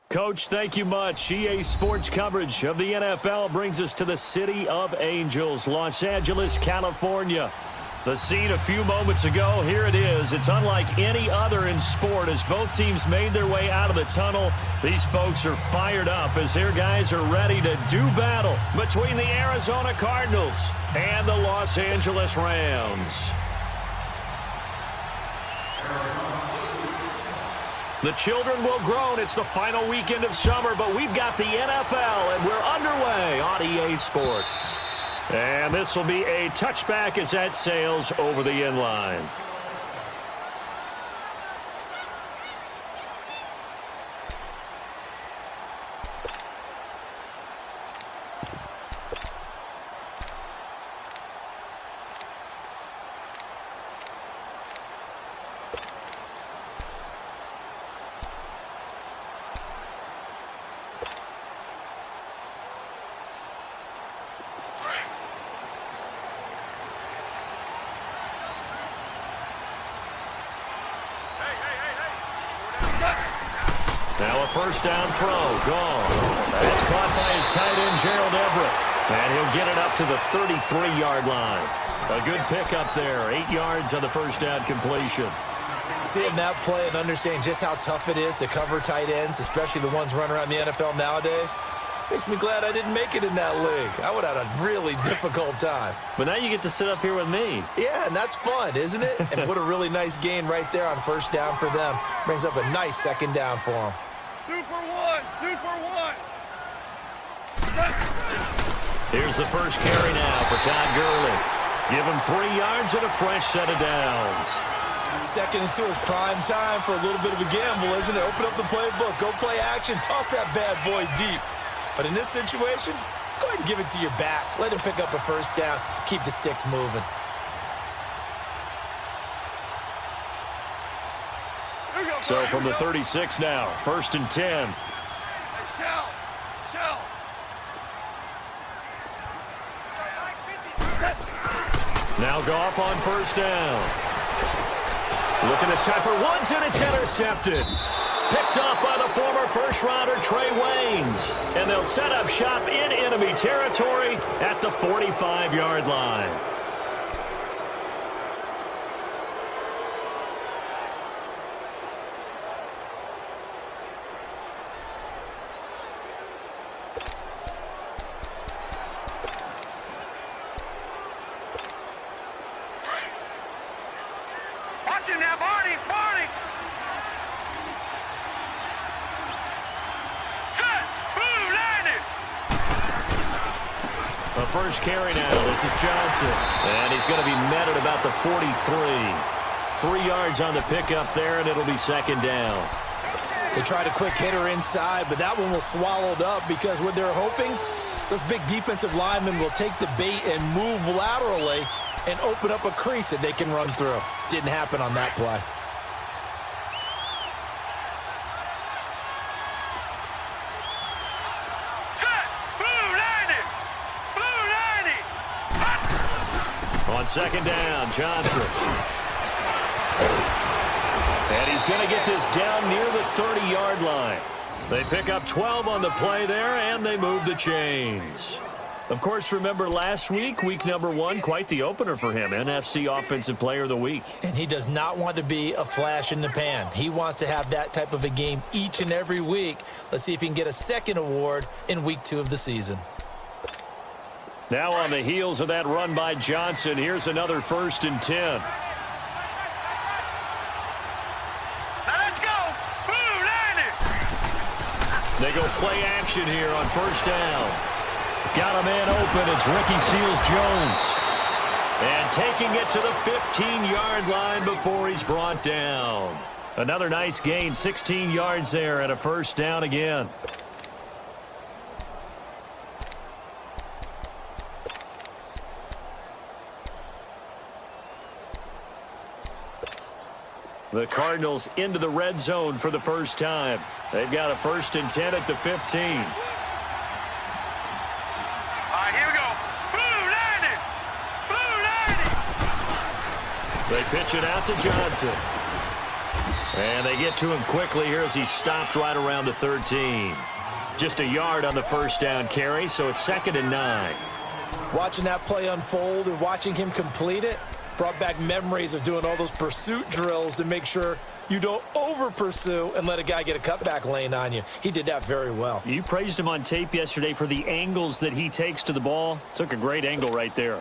Coach, thank you much. EA Sports coverage of the NFL brings us to the City of Angels, Los Angeles, California. The scene a few moments ago, here it is. It's unlike any other in sport as both teams made their way out of the tunnel. These folks are fired up as their guys are ready to do battle between the Arizona Cardinals and the Los Angeles Rams. The children will groan. It's the final weekend of summer, but we've got the NFL, and we're underway on EA Sports. And this will be a touchback as that sails over the end line. Now a first down throw, gone. That's caught by his tight end, Gerald Everett. And he'll get it up to the 33-yard line. A good pickup there, 8 yards on the first down completion. Seeing that play and understanding just how tough it is to cover tight ends, especially the ones running around the NFL nowadays, makes me glad I didn't make it in that league. I would have had a really difficult time. But now you get to sit up here with me. Yeah, and that's fun, isn't it? And what a really nice gain right there on first down for them. Brings up a nice second down for them. Super one. Here's the first carry now for Todd Gurley. Give him 3 yards and a fresh set of downs. Second and 2 is prime time for a little bit of a gamble, isn't it? Open up the playbook, go play action, toss that bad boy deep. But in this situation, go ahead and give it to your back. Let him pick up a first down, keep the sticks moving. So from the 36 now, first and 10. Now Goff on first down. Looking this time for Woods, and it's intercepted. Picked off by the former first-rounder Trey Waynes. And they'll set up shop in enemy territory at the 45-yard line. First carry now. This is Johnson. And he's going to be met at about the 43. 3 yards on the pickup there, and it'll be second down. They tried a quick hitter inside, but that one was swallowed up because what they're hoping, those big defensive linemen will take the bait and move laterally and open up a crease that they can run through. Didn't happen on that play. On second down, Johnson. And he's going to get this down near the 30-yard line. They pick up 12 on the play there, and they move the chains. Of course, remember last week, week number 1, quite the opener for him, NFC Offensive Player of the Week. And he does not want to be a flash in the pan. He wants to have that type of a game each and every week. Let's see if he can get a second award in week 2 of the season. Now on the heels of that run by Johnson, here's another first and 10. Now let's go. Blue line. They go play action here on first down. Got a man open. It's Ricky Seals-Jones. And taking it to the 15-yard line before he's brought down. Another nice gain, 16 yards there and a first down again. The Cardinals into the red zone for the first time. They've got a first and 10 at the 15. All right, here we go. Blue line. They pitch it out to Johnson. And they get to him quickly here as he stopped right around the 13. Just a yard on the first down carry, so it's 2nd and 9. Watching that play unfold and watching him complete it brought back memories of doing all those pursuit drills to make sure you don't over-pursue and let a guy get a cutback lane on you. He did that very well. You praised him on tape yesterday for the angles that he takes to the ball. Took a great angle right there.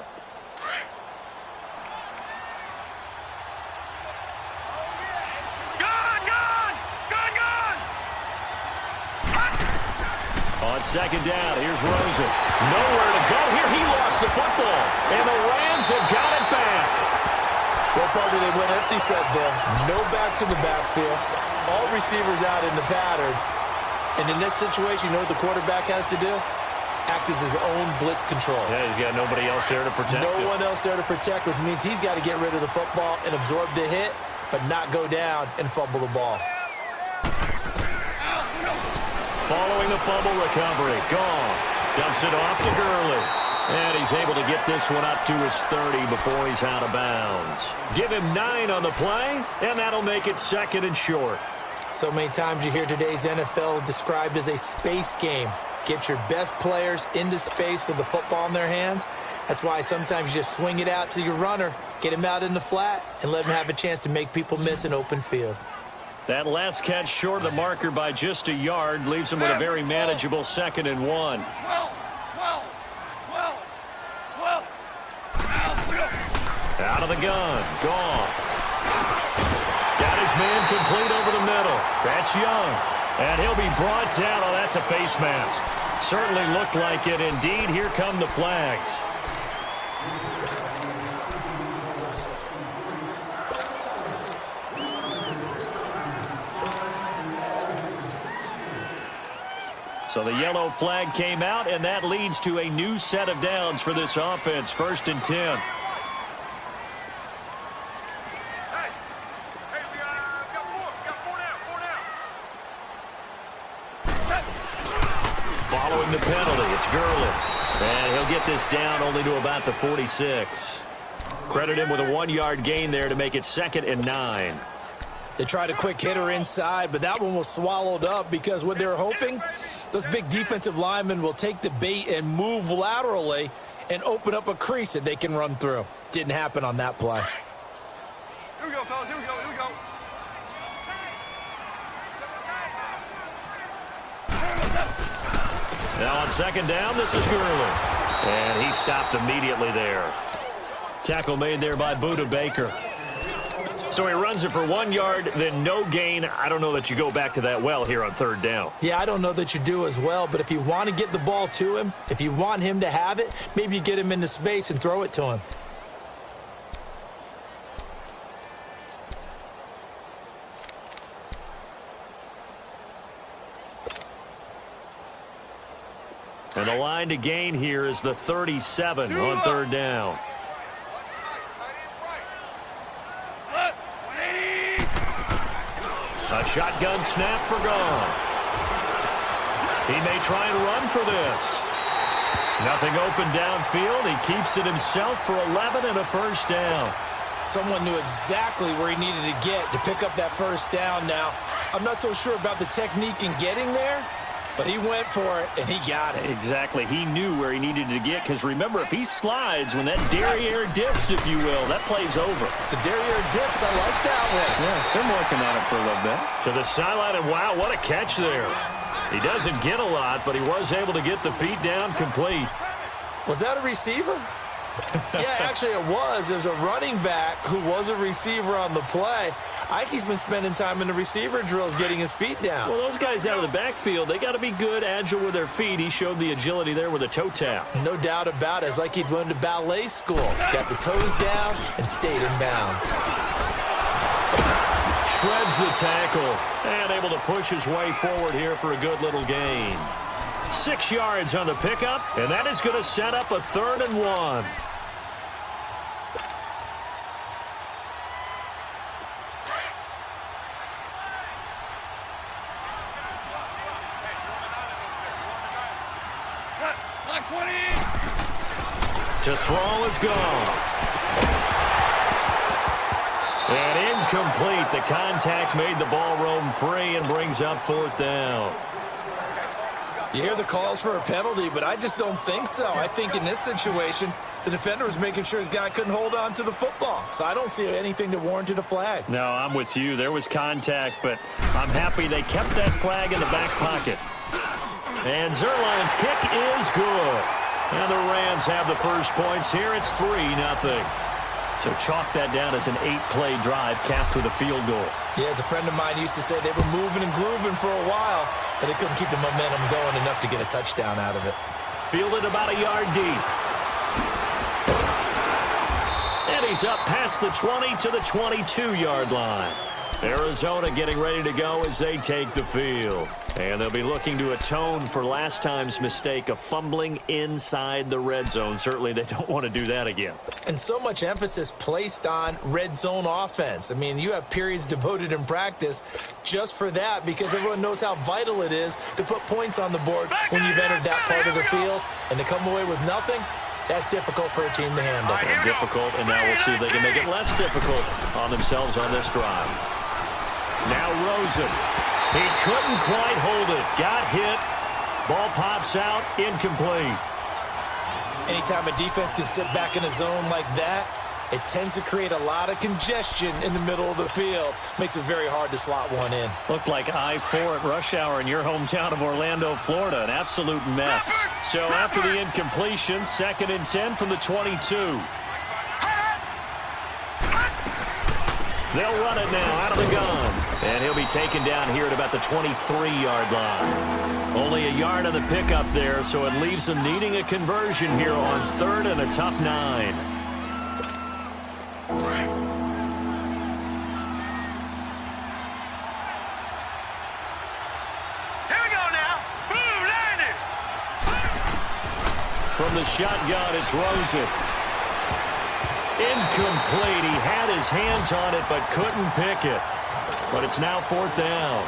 On 2nd down, here's Rosen. Nowhere to go here. He lost the football. And the Rams have got it back. Well, partner, they went empty set there. No backs in the backfield. All receivers out in the pattern. And in this situation, you know what the quarterback has to do? Act as his own blitz control. Yeah, he's got nobody else there to protect him. No one else there to protect, which means he's got to get rid of the football and absorb the hit, but not go down and fumble the ball. Following the fumble recovery. Gone. Dumps it off to Gurley. And he's able to get this one up to his 30 before he's out of bounds. Give him 9 on the play, and that'll make it 2nd and short. So many times you hear today's NFL described as a space game. Get your best players into space with the football in their hands. That's why sometimes you just swing it out to your runner, get him out in the flat, and let him have a chance to make people miss an open field. That last catch short of the marker by just a yard leaves him with a very manageable 2nd and 1. 12. Out of the gun. Gone. Got his man complete over the middle. That's Young. And he'll be brought down. Oh, that's a face mask. Certainly looked like it. Indeed, here come the flags. So the yellow flag came out, and that leads to a new set of downs for this offense. 1st and 10. Hey, we got 4 now. Following the penalty, it's Gurley. And he'll get this down only to about the 46. Credit him with a 1-yard gain there to make it 2nd and 9. They tried a quick hitter inside, but that one was swallowed up because what they were hoping, those big defensive linemen will take the bait and move laterally and open up a crease that they can run through. Didn't happen on that play. Here we go, fellas. Here we go. Now on 2nd down, this is Gurley. And he stopped immediately there. Tackle made there by Budda Baker. So he runs it for 1 yard, then no gain. I don't know that you go back to that well here on 3rd down. Yeah, I don't know that you do as well, but if you want to get the ball to him, if you want him to have it, maybe you get him into space and throw it to him. And the line to gain here is the 37 on 3rd down. A shotgun snap for gone. He may try and run for this. Nothing open downfield. He keeps it himself for 11 and a 1st down. Someone knew exactly where he needed to get to pick up that 1st down now. I'm not so sure about the technique in getting there, but he went for it, and he got it. Exactly. He knew where he needed to get, because remember, if he slides, when that derriere dips, if you will, that play's over. The derriere dips, I like that one. Yeah, been working on it for a little bit. To the sideline, and wow, what a catch there. He doesn't get a lot, but he was able to get the feet down complete. Was that a receiver? Yeah, actually it was. There's a running back who was a receiver on the play. I think he's been spending time in the receiver drills getting his feet down. Well, those guys out of the backfield, they got to be good, agile with their feet. He showed the agility there with a toe tap. No doubt about it. It's like he'd went to ballet school. Got the toes down and stayed in bounds. Shreds the tackle and able to push his way forward here for a good little gain. 6 yards on the pickup, and that is going to set up a 3rd and 1. To throw is gone. And in Incomplete. The contact made the ball roam free and brings up 4th down. You hear the calls for a penalty, but I just don't think so. I think in this situation, the defender was making sure his guy couldn't hold on to the football. So I don't see anything that warranted a flag. No, I'm with you. There was contact, but I'm happy they kept that flag in the back pocket. And Zerline's kick is good. And the Rams have the first points here. It's 3-0. So chalk that down as an 8-play drive capped with a field goal. Yeah, as a friend of mine used to say, they were moving and grooving for a while, but they couldn't keep the momentum going enough to get a touchdown out of it. Fielded about a yard deep. And he's up past the 20 to the 22-yard line. Arizona getting ready to go as they take the field. And they'll be looking to atone for last time's mistake of fumbling inside the red zone. Certainly they don't want to do that again. And so much emphasis placed on red zone offense. I mean, you have periods devoted in practice just for that because everyone knows how vital it is to put points on the board when you've entered that part of the field. And to come away with nothing, that's difficult for a team to handle. Difficult, and now we'll see if they can make it less difficult on themselves on this drive. Now Rosen. He couldn't quite hold it. Got hit. Ball pops out. Incomplete. Anytime a defense can sit back in a zone like that, it tends to create a lot of congestion in the middle of the field. Makes it very hard to slot one in. Looked like I-4 at rush hour in your hometown of Orlando, Florida. An absolute mess. So after the incompletion, 2nd and 10 from the 22. They'll run it now out of the gun. And he'll be taken down here at about the 23-yard line. Only a yard on the pickup there, so it leaves them needing a conversion here on 3rd and a tough 9. Here we go now. Boom, landed. From the shotgun, it's Rosen. Incomplete. He had his hands on it but couldn't pick it. But it's now 4th down.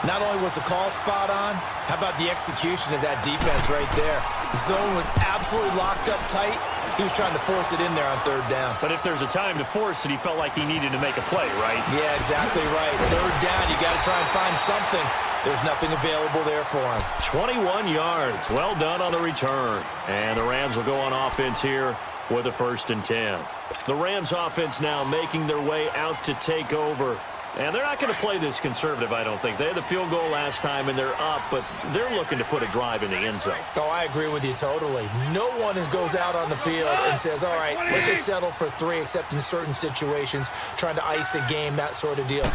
Not only was the call spot on, how about the execution of that defense right there? The zone was absolutely locked up tight. He was trying to force it in there on 3rd down. But if there's a time to force it, he felt like he needed to make a play, right? Yeah, exactly right. 3rd down, you got to try and find something. There's nothing available there for him. 21 yards. Well done on the return. And the Rams will go on offense here with a 1st and 10. The Rams offense now making their way out to take over. And they're not going to play this conservative, I don't think. They had the field goal last time, and they're up, but they're looking to put a drive in the end zone. Oh, I agree with you totally. No one goes out on the field and says, all right, let's just settle for 3, except in certain situations, trying to ice a game, that sort of deal.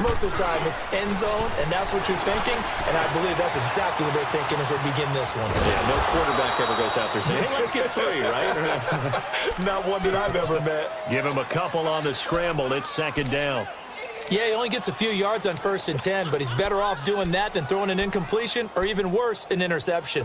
Most of the time, it's end zone, and that's what you're thinking, and I believe that's exactly what they're thinking as they begin this one. Yeah, no quarterback ever goes out there saying, hey, let's get 3, right? Not one that I've ever met. Give him a couple on the scramble. It's 2nd down. Yeah, he only gets a few yards on 1st and 10, but he's better off doing that than throwing an incompletion or even worse, an interception.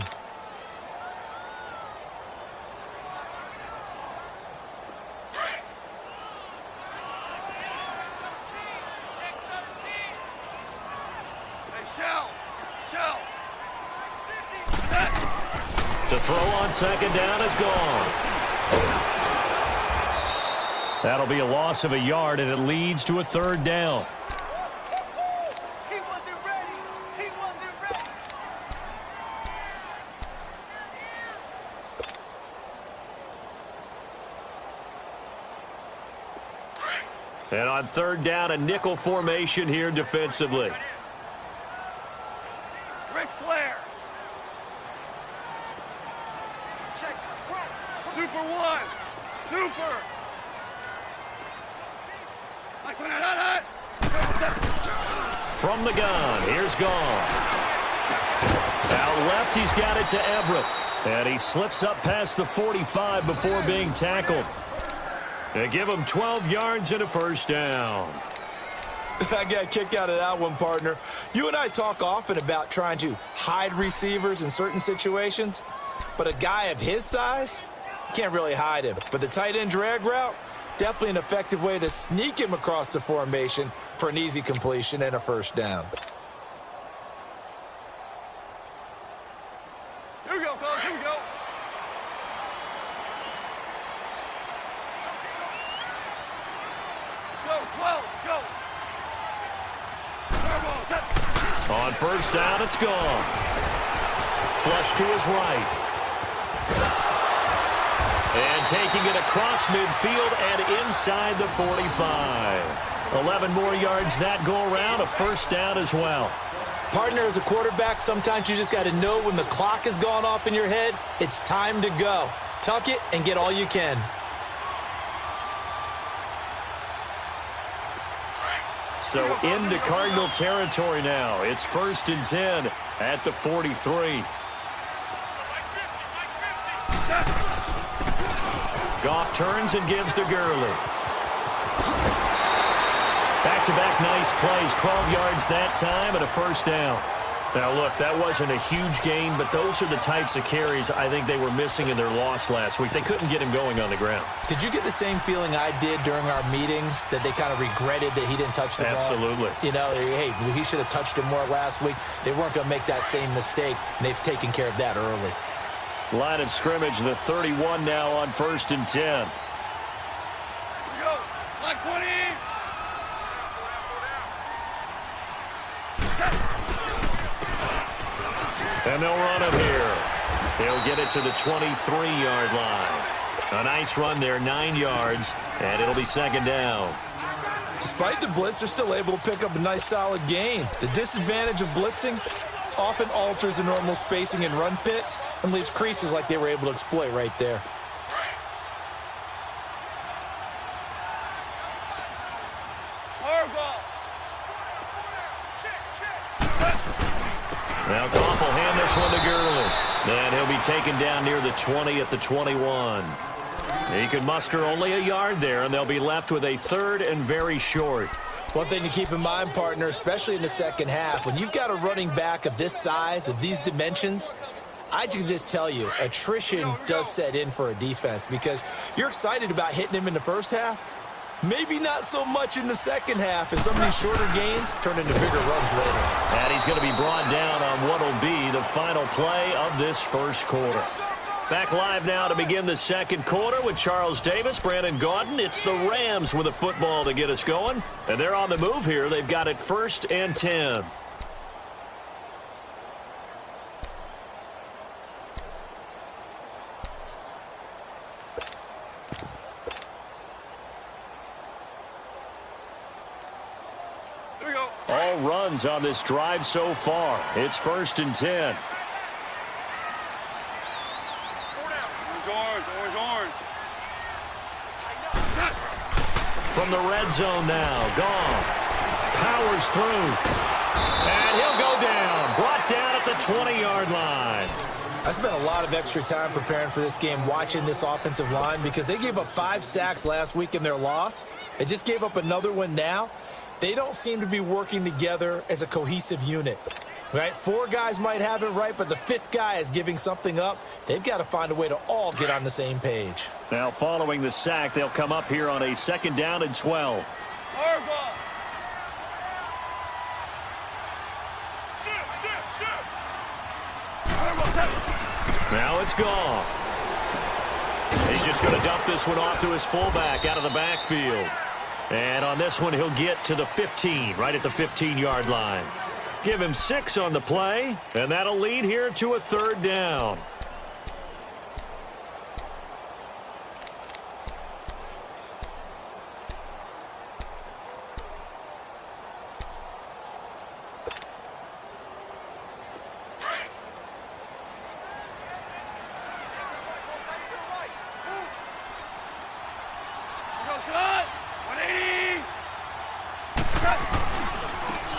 To throw on 2nd down is gone. That'll be a loss of a yard, and it leads to a 3rd down. He wasn't ready. He wasn't ready. And on 3rd down, a nickel formation here defensively. Ric Flair. Super 1. Super. From the gun, here's Gone. Out left, he's got it to Everett. And he slips up past the 45 before being tackled. They give him 12 yards and a 1st down. I got a kick out of that one, partner. You and I talk often about trying to hide receivers in certain situations, but a guy of his size, you can't really hide him. But the tight end drag route, definitely an effective way to sneak him across the formation for an easy completion and a 1st down. Here we go, fellas. Here we go. Go, On first down, it's gone. Flush to his right. And taking it across midfield and inside the 45. 11 more yards that go around, a first down as well. Partner, as a quarterback, sometimes you just got to know when the clock has gone off in your head, it's time to go. Tuck it and get all you can. So into Cardinal territory now. It's 1st and 10 at the 43. Goff turns and gives to Gurley. Back-to-back nice plays, 12 yards that time and a first down. Now, look, that wasn't a huge gain, but those are the types of carries I think they were missing in their loss last week. They couldn't get him going on the ground. Did you get the same feeling I did during our meetings, that they kind of regretted that he didn't touch the ball? Absolutely. You know, hey, he should have touched it more last week. They weren't going to make that same mistake, and they've taken care of that early. Line of scrimmage, the 31 now on 1st and 10. Here we go. Like 20. And they'll run him here. They'll get it to the 23-yard line. A nice run there, 9 yards, and it'll be 2nd down. Despite the blitz, they're still able to pick up a nice solid gain. The disadvantage of blitzing often alters the normal spacing and run fits and leaves creases like they were able to exploit right there. Now Goff will hand this one to Gurley. And he'll be taken down near the 20 at the 21. He can muster only a yard there, and they'll be left with a 3rd and very short. One thing to keep in mind, partner, especially in the second half, when you've got a running back of this size, of these dimensions, I can just tell you, attrition does set in for a defense because you're excited about hitting him in the first half. Maybe not so much in the second half, and some of these shorter gains turn into bigger runs later. And he's going to be brought down on what will be the final play of this first quarter. Back live now to begin the second quarter with Charles Davis, Brandon Gaudin. It's the Rams with a football to get us going. And they're on the move here. They've got it 1st and 10. All runs on this drive so far. It's 1st and 10. Orange. From the red zone now, Goff powers through. And he'll go down. Brought down at the 20-yard line. I spent a lot of extra time preparing for this game, watching this offensive line, because they gave up 5 sacks last week in their loss. They just gave up another one now. They don't seem to be working together as a cohesive unit, right? 4 guys might have it right, but the 5th guy is giving something up. They've got to find a way to all get on the same page. Now, following the sack, they'll come up here on a 2nd down and 12. Now it's gone. He's just going to dump this one off to his fullback out of the backfield. And on this one, he'll get to the 15, right at the 15-yard line. Give him 6 on the play, and that'll lead here to a 3rd down.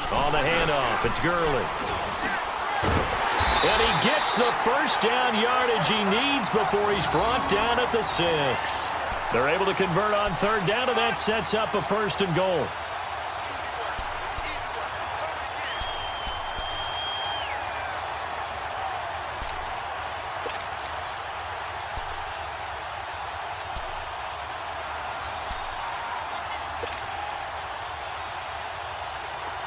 On the handoff, it's Gurley. And he gets the first down yardage he needs before he's brought down at the 6. They're able to convert on 3rd down, and that sets up a 1st and goal.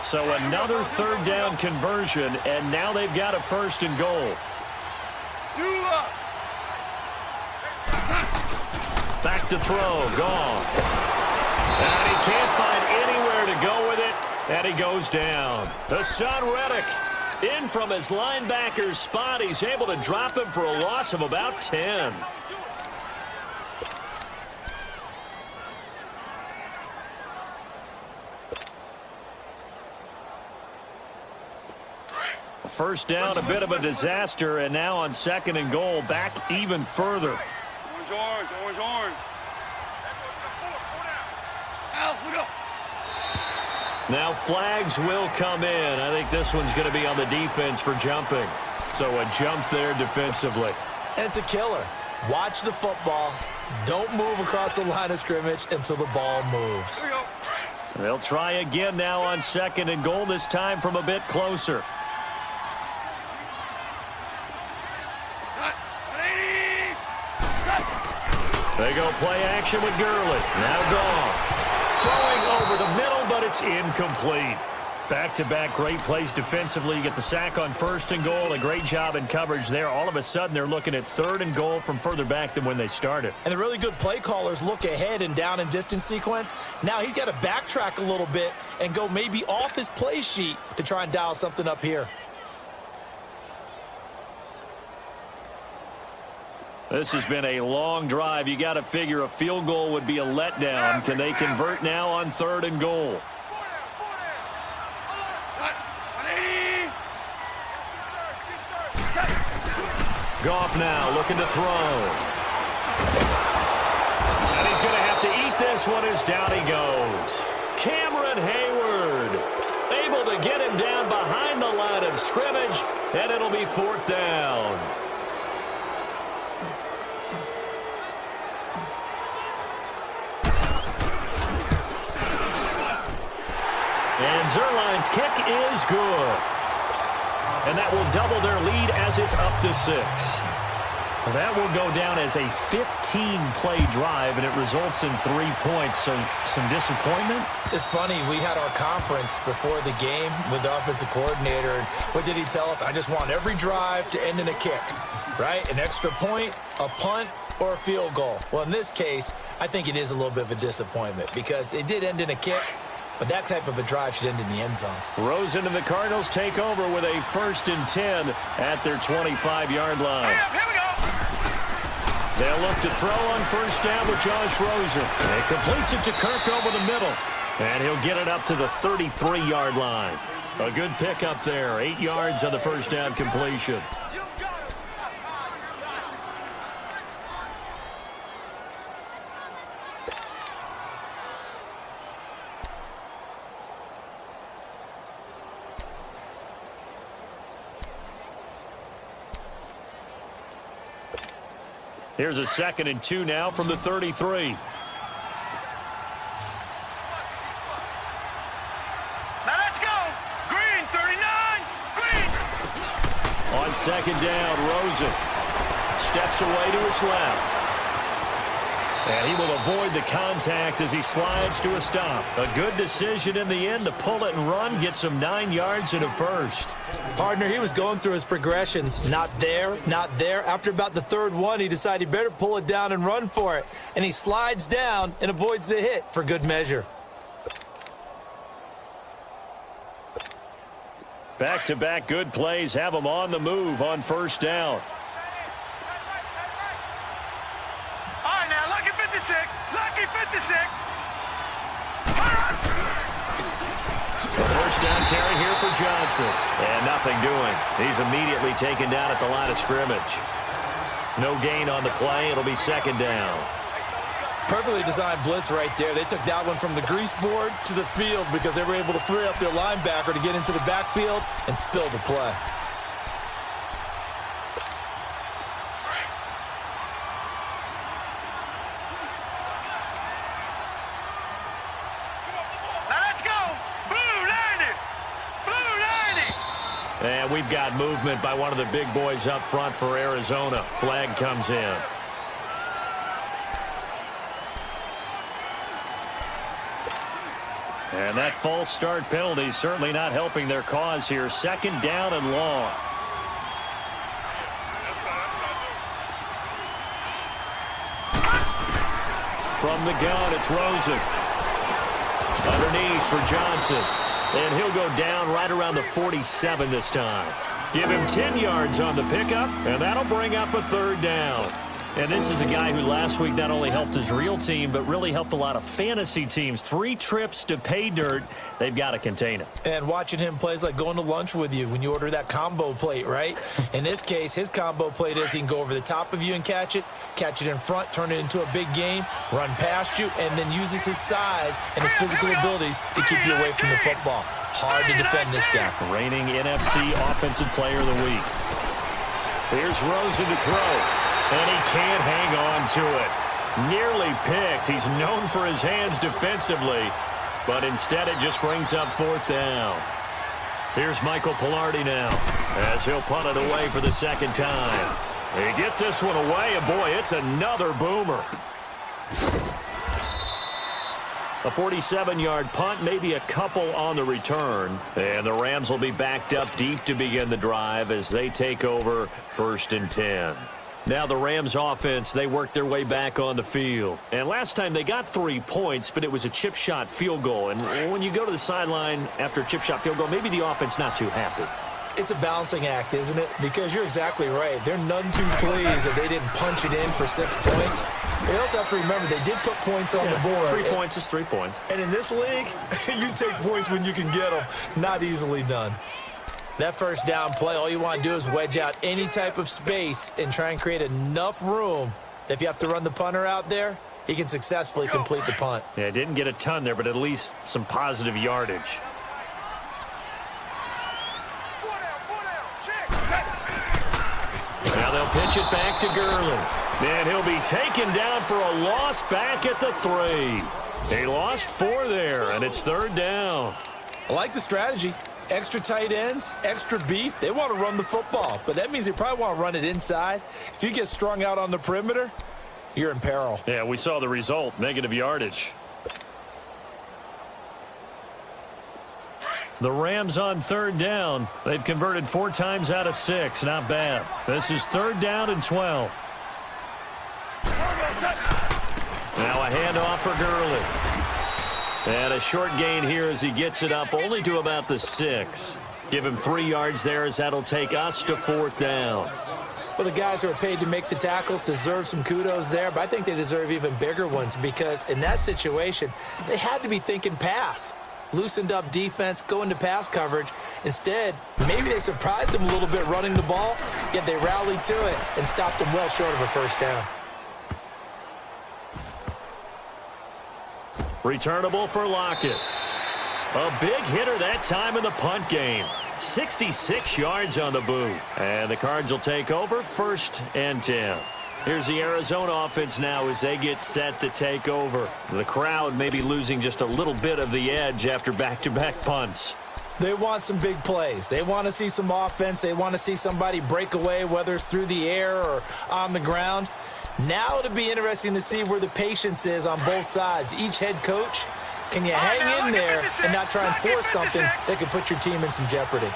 So another 3rd down conversion, and now they've got a 1st and goal. Back to throw, gone. And he can't find anywhere to go with it. And he goes down. Hassan Reddick in from his linebacker's spot. He's able to drop him for a loss of about 10. First down, a bit of a disaster, and now on 2nd and goal, back even further. Orange, orange, orange, orange. Out, we go. Now flags will come in. I think this one's going to be on the defense for jumping. So a jump there defensively. And it's a killer. Watch the football. Don't move across the line of scrimmage until the ball moves. Here we go. They'll try again now on 2nd and goal, this time from a bit closer. They go play action with Gurley. Now gone. Throwing over the middle, but it's incomplete. Back-to-back great plays defensively. You get the sack on 1st and goal. A great job in coverage there. All of a sudden, they're looking at 3rd and goal from further back than when they started. And the really good play callers look ahead and down and distance sequence. Now he's got to backtrack a little bit and go maybe off his play sheet to try and dial something up here. This has been a long drive. You got to figure a field goal would be a letdown. Can they convert now on 3rd and goal? Goff now looking to throw. And he's going to have to eat this one as down he goes. Cameron Hayward able to get him down behind the line of scrimmage, and it'll be 4th down. And Zerline's kick is good. And that will double their lead as it's up to 6. That will go down as a 15-play drive, and it results in 3 points. So some disappointment. It's funny, we had our conference before the game with the offensive coordinator, and what did he tell us? I just want every drive to end in a kick, right? An extra point, a punt, or a field goal. Well, in this case, I think it is a little bit of a disappointment because it did end in a kick. But that type of a drive should end in the end zone. Rosen and the Cardinals take over with a 1st and 10 at their 25-yard line. Here we go. They'll look to throw on 1st down with Josh Rosen. And he completes it to Kirk over the middle. And he'll get it up to the 33-yard line. A good pickup there. 8 yards on the 1st down completion. Here's a 2nd and 2 now from the 33. Now let's go. Green, 39. Green. On 2nd down, Rosen steps away to his left. And he will avoid the contact as he slides to a stop. A good decision in the end to pull it and run, get some 9 yards and a 1st. Partner, he was going through his progressions. Not there, not there. After about the 3rd one, he decided he better pull it down and run for it. And he slides down and avoids the hit for good measure. Back-to-back good plays have him on the move on 1st down. All right, now, lucky 56. Lucky 56. First down carry here for Johnson. And nothing doing. He's immediately taken down at the line of scrimmage. No gain on the play. It'll be 2nd down. Perfectly designed blitz right there. They took that one from the grease board to the field because they were able to free up their linebacker to get into the backfield and spill the play. And we've got movement by one of the big boys up front for Arizona. Flag comes in. And that false start penalty certainly not helping their cause here. 2nd down and long. From the gun, it's Rosen. Underneath for Johnson. And he'll go down right around the 47 this time. Give him 10 yards on the pickup, and that'll bring up a third down. And this is a guy who last week not only helped his real team, but really helped a lot of fantasy teams. 3 trips to pay dirt. They've got to contain it. And watching him play is like going to lunch with you when you order that combo plate, right? In this case, his combo plate is he can go over the top of you and catch it in front, turn it into a big game, run past you, and then uses his size and his physical abilities to keep you away from the football. Hard to defend this guy. Reigning NFC Offensive Player of the Week. Here's Rosen to throw. And he can't hang on to it. Nearly picked. He's known for his hands defensively, but instead it just brings up 4th down. Here's Michael Pilardi now as he'll punt it away for the second time. He gets this one away, and boy, it's another boomer. A 47-yard punt, maybe a couple on the return. And the Rams will be backed up deep to begin the drive as they take over 1st and 10. Now the Rams offense, they worked their way back on the field. And last time they got 3 points, but it was a chip shot field goal. And when you go to the sideline after a chip shot field goal, maybe the offense not too happy. It's a balancing act, isn't it? Because you're exactly right. They're none too pleased that they didn't punch it in for 6 points. They also have to remember they did put points on the board. 3 points is 3 points. And in this league, you take points when you can get them. Not easily done. That first down play, all you want to do is wedge out any type of space and try and create enough room. If you have to run the punter out there, he can successfully complete the punt. Yeah, didn't get a ton there, but at least some positive yardage. Now they'll pitch it back to Gurley. And he'll be taken down for a loss back at the 3. He lost 4 there, and it's 3rd down. I like the strategy. Extra tight ends, extra beef. They want to run the football, but that means they probably want to run it inside. If you get strung out on the perimeter, you're in peril. Yeah, we saw the result, negative yardage. The Rams on 3rd down. They've converted 4 times out of 6. Not bad. This is 3rd down and 12. Now a handoff for Gurley. And a short gain here as he gets it up only to about the 6. Give him 3 yards there as that'll take us to 4th down. Well, the guys who are paid to make the tackles deserve some kudos there, but I think they deserve even bigger ones because in that situation, they had to be thinking pass. Loosened up defense, go into pass coverage. Instead, maybe they surprised them a little bit running the ball, yet they rallied to it and stopped them well short of a first down. Returnable for Lockett. A big hitter that time in the punt game. 66 yards on the boot. And the Cards will take over 1st and 10. Here's the Arizona offense now as they get set to take over. The crowd may be losing just a little bit of the edge after back-to-back punts. They want some big plays. They want to see some offense. They want to see somebody break away, whether it's through the air or on the ground. Now it'll be interesting to see where the patience is on both sides. Each head coach, can you hang in there and not try and force something that could put your team in some jeopardy?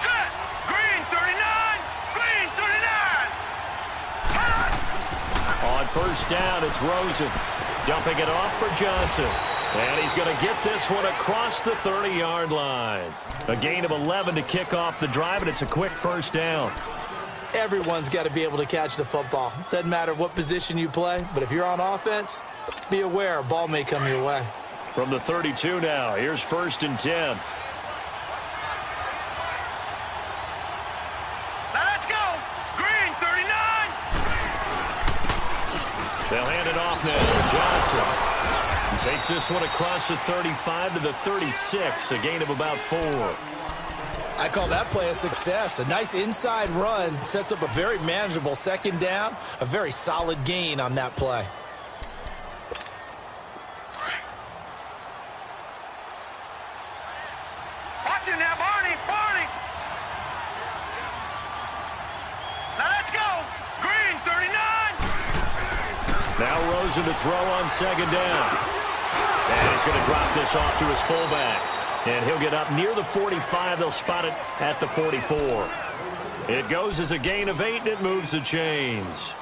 Set. Green 39. Green 39. On 1st down, it's Rosen. Dumping it off for Johnson. And he's going to get this one across the 30-yard line. A gain of 11 to kick off the drive, and it's a quick 1st down. Everyone's got to be able to catch the football. Doesn't matter what position you play, but if you're on offense, be aware a ball may come your way. From the 32 now, here's 1st and 10. Now let's go. Green 39. They'll hand it off now. Johnson takes this one across the 35 to the 36, a gain of about 4. I call that play a success. A nice inside run sets up a very manageable 2nd down, a very solid gain on that play. Watch it now, Barney. Barney. Now let's go. Green 39. Now Rosen to throw on 2nd down. And he's going to drop this off to his fullback. And he'll get up near the 45. They'll spot it at the 44. It goes as a gain of 8, and it moves the chains.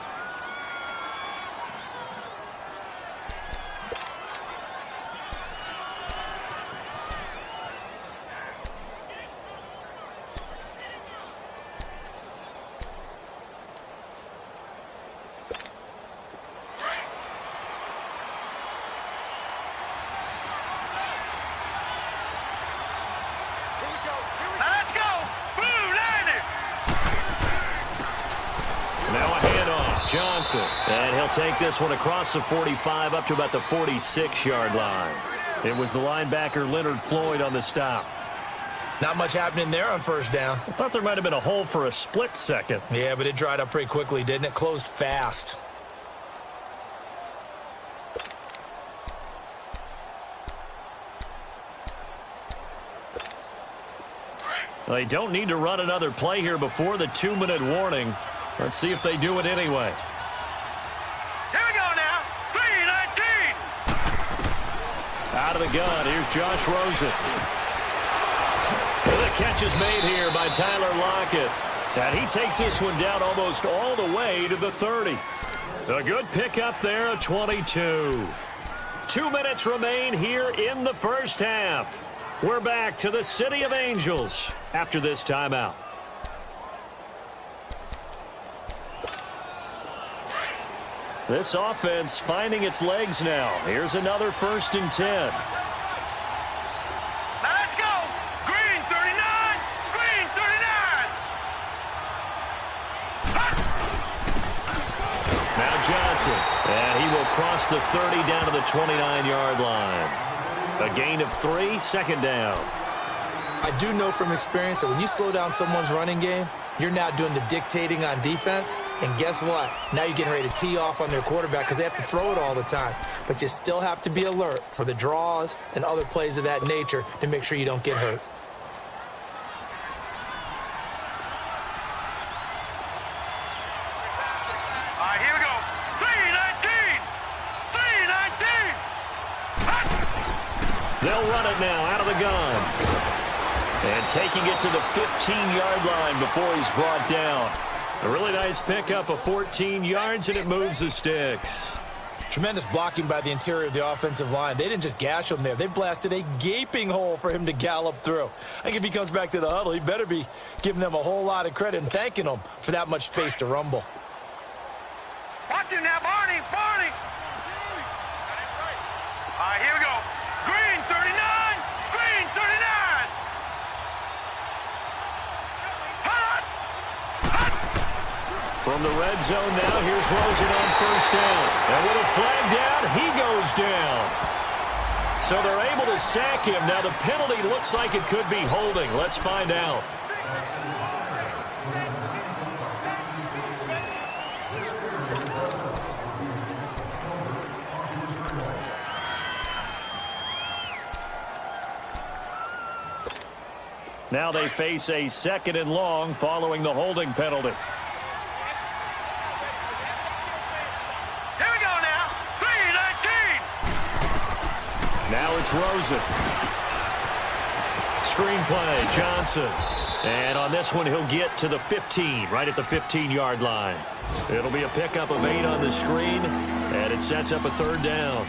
Johnson. And he'll take this one across the 45 up to about the 46-yard line. It was the linebacker Leonard Floyd on the stop. Not much happening there on first down. I thought there might have been a hole for a split second. Yeah, but it dried up pretty quickly, didn't it? Closed fast. They don't need to run another play here before the 2-minute warning. Let's see if they do it anyway. Here we go now. 3-19. Out of the gun, here's Josh Rosen. The catch is made here by Tyler Lockett. And he takes this one down almost all the way to the 30. A good pickup there, a 22. 2 minutes remain here in the first half. We're back to the City of Angels after this timeout. This offense finding its legs now. Here's another 1st and 10. Let's go. Green 39. Green 39. Now Johnson. And he will cross the 30 down to the 29-yard line. A gain of 3, 2nd down. I do know from experience that when you slow down someone's running game, you're now doing the dictating on defense. And guess what? Now you're getting ready to tee off on their quarterback because they have to throw it all the time. But you still have to be alert for the draws and other plays of that nature to make sure you don't get hurt. All right, here we go. 3-19. 3-19. They'll run it now out of the gun. And taking it to the 15-yard line before he's brought down. A really nice pickup of 14 yards, and it moves the sticks. Tremendous blocking by the interior of the offensive line. They didn't just gash him there. They blasted a gaping hole for him to gallop through. I think if he comes back to the huddle, he better be giving them a whole lot of credit and thanking them for that much space to rumble. Watch him now, Barney. Barney. All right, here we go. Green 39. Green 39. From the red zone now, here's Rosen on 1st down. And with a flag down, he goes down. So they're able to sack him. Now the penalty looks like it could be holding. Let's find out. Now they face a 2nd and long following the holding penalty. Now it's Rosen. Screenplay, Johnson. And on this one, he'll get to the 15, right at the 15-yard line. It'll be a pickup of 8 on the screen, and it sets up a 3rd down.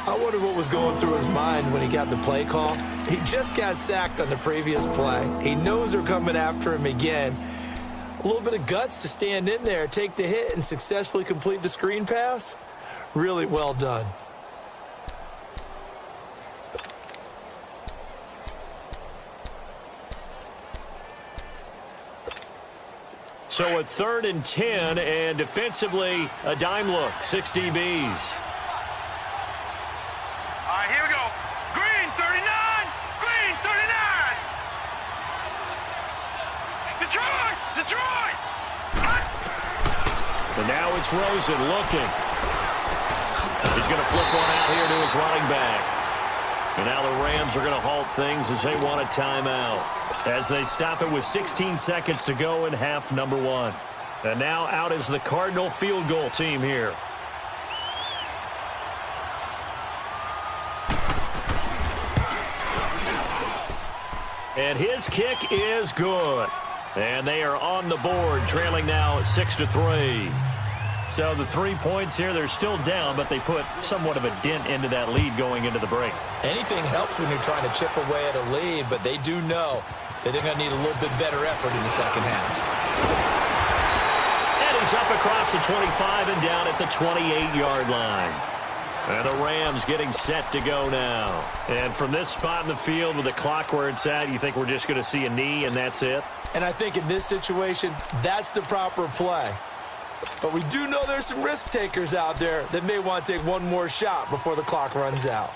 I wonder what was going through his mind when he got the play call. He just got sacked on the previous play. He knows they're coming after him again. A little bit of guts to stand in there, take the hit, and successfully complete the screen pass. Really well done. So a 3rd and 10, and defensively, a dime look, 6 DBs. All right, here we go. Green 39. Green 39. Detroit. Detroit. And now it's Rosen looking. He's going to flip one out here to his running back. And now the Rams are going to halt things as they want a timeout, as they stop it with 16 seconds to go in half number 1. And now out is the Cardinal field goal team here. And his kick is good. And they are on the board, trailing now 6-3. So the 3 points here, they're still down, but they put somewhat of a dent into that lead going into the break. Anything helps when you're trying to chip away at a lead, but they do know that they're going to need a little bit better effort in the second half. And he's up across the 25 and down at the 28-yard line. And the Rams getting set to go now. And from this spot in the field with the clock where it's at, you think we're just going to see a knee and that's it? And I think in this situation, that's the proper play. But we do know there's some risk takers out there that may want to take one more shot before the clock runs out.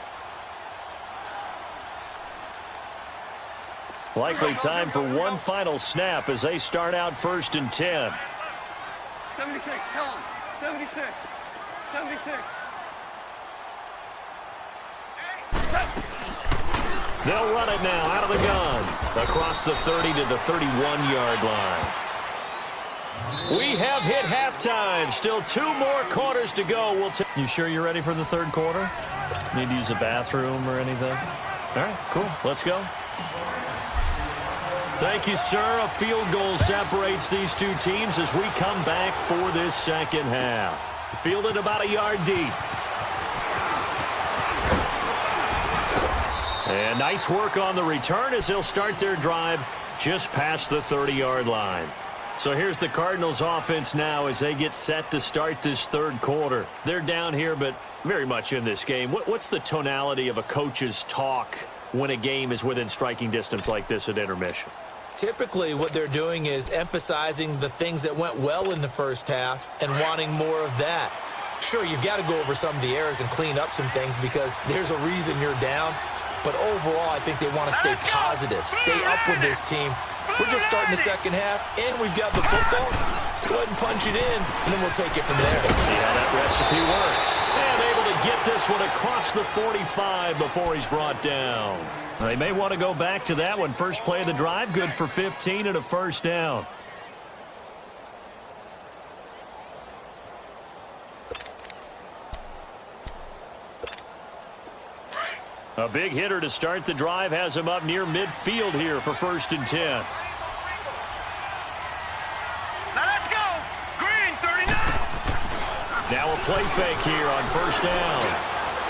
Likely time for one final snap as they start out 1st and 10. 76, come on. 76. 76. They'll run it now out of the gun. Across the 30 to the 31-yard line. We have hit halftime. Still 2 more quarters to go. You sure you're ready for the 3rd quarter? Need to use a bathroom or anything? All right, cool. Let's go. Thank you, sir. A field goal separates these two teams as we come back for this second half. Fielded about a yard deep. And nice work on the return as they'll start their drive just past the 30-yard line. So here's the Cardinals offense now as they get set to start this 3rd quarter. They're down here, but very much in this game. What's the tonality of a coach's talk when a game is within striking distance like this at intermission? Typically, what they're doing is emphasizing the things that went well in the first half and wanting more of that. Sure, you've got to go over some of the errors and clean up some things because there's a reason you're down. But overall, I think they want to stay positive, stay up with this team. We're just starting the second half, and we've got the football. Let's go ahead and punch it in, and then we'll take it from there. See how that recipe works. And able to get this one across the 45 before he's brought down. They may want to go back to that one. First play of the drive, good for 15 and a 1st down. A big hitter to start the drive has him up near midfield here for 1st and 10. Now let's go. Green, 39. Now a play fake here on 1st down.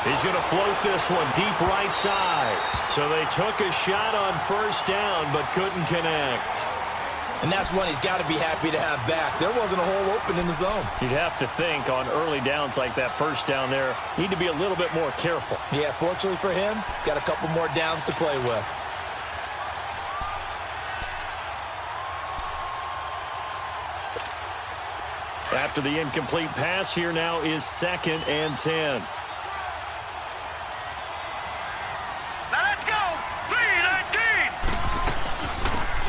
He's going to float this one deep right side. So they took a shot on 1st down but couldn't connect. And that's one he's got to be happy to have back. There wasn't a hole open in the zone. You'd have to think on early downs like that 1st down there, need to be a little bit more careful. Yeah, fortunately for him, got a couple more downs to play with. After the incomplete pass, here now is 2nd and 10.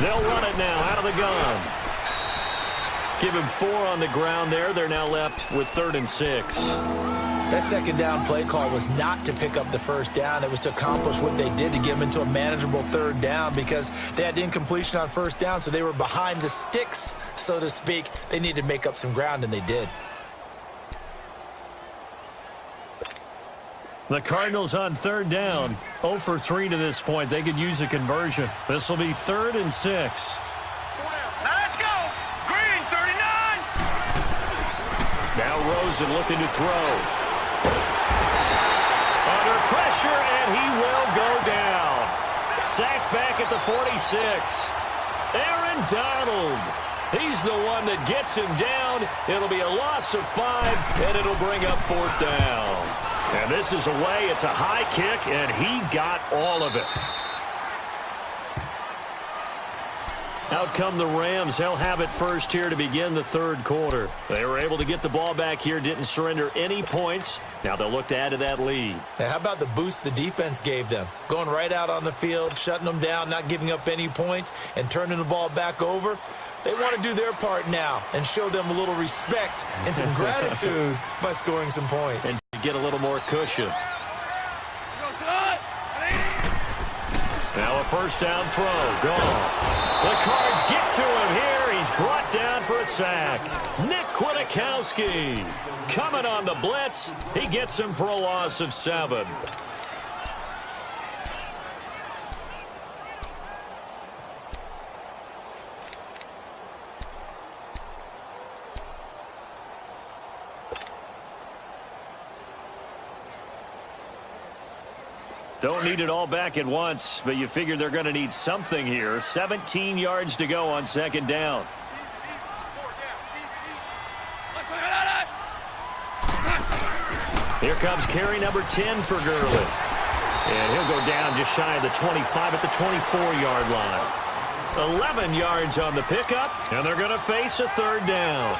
They'll run it now out of the gun. Give him 4 on the ground there. They're now left with 3rd and 6. That 2nd down play call was not to pick up the 1st down. It was to accomplish what they did to get them into a manageable 3rd down because they had incompletion on 1st down, so they were behind the sticks, so to speak. They needed to make up some ground, and they did. The Cardinals on 3rd down, 0 for 3 to this point. They could use a conversion. This will be 3rd and 6. Now let's go. Green, 39. Now Rosen looking to throw. Under pressure, and he will go down. Sacked back at the 46. Aaron Donald. He's the one that gets him down. It'll be a loss of 5, and it'll bring up 4th down. And this is away. It's a high kick, and he got all of it. Out come the Rams. They'll have it first here to begin the 3rd quarter. They were able to get the ball back here, didn't surrender any points. Now they'll look to add to that lead. Now, how about the boost the defense gave them? Going right out on the field, shutting them down, not giving up any points, and turning the ball back over. They want to do their part now and show them a little respect and some gratitude by scoring some points. And get a little more cushion. Now a 1st down throw. Gone. The Cards get to him here. He's brought down for a sack. Nick Kwiatkowski coming on the blitz. He gets him for a loss of 7. Don't need it all back at once, but you figure they're going to need something here. 17 yards to go on 2nd down. Here comes carry number 10 for Gurley. And he'll go down just shy of the 25 at the 24-yard line. 11 yards on the pickup, and they're going to face a 3rd down.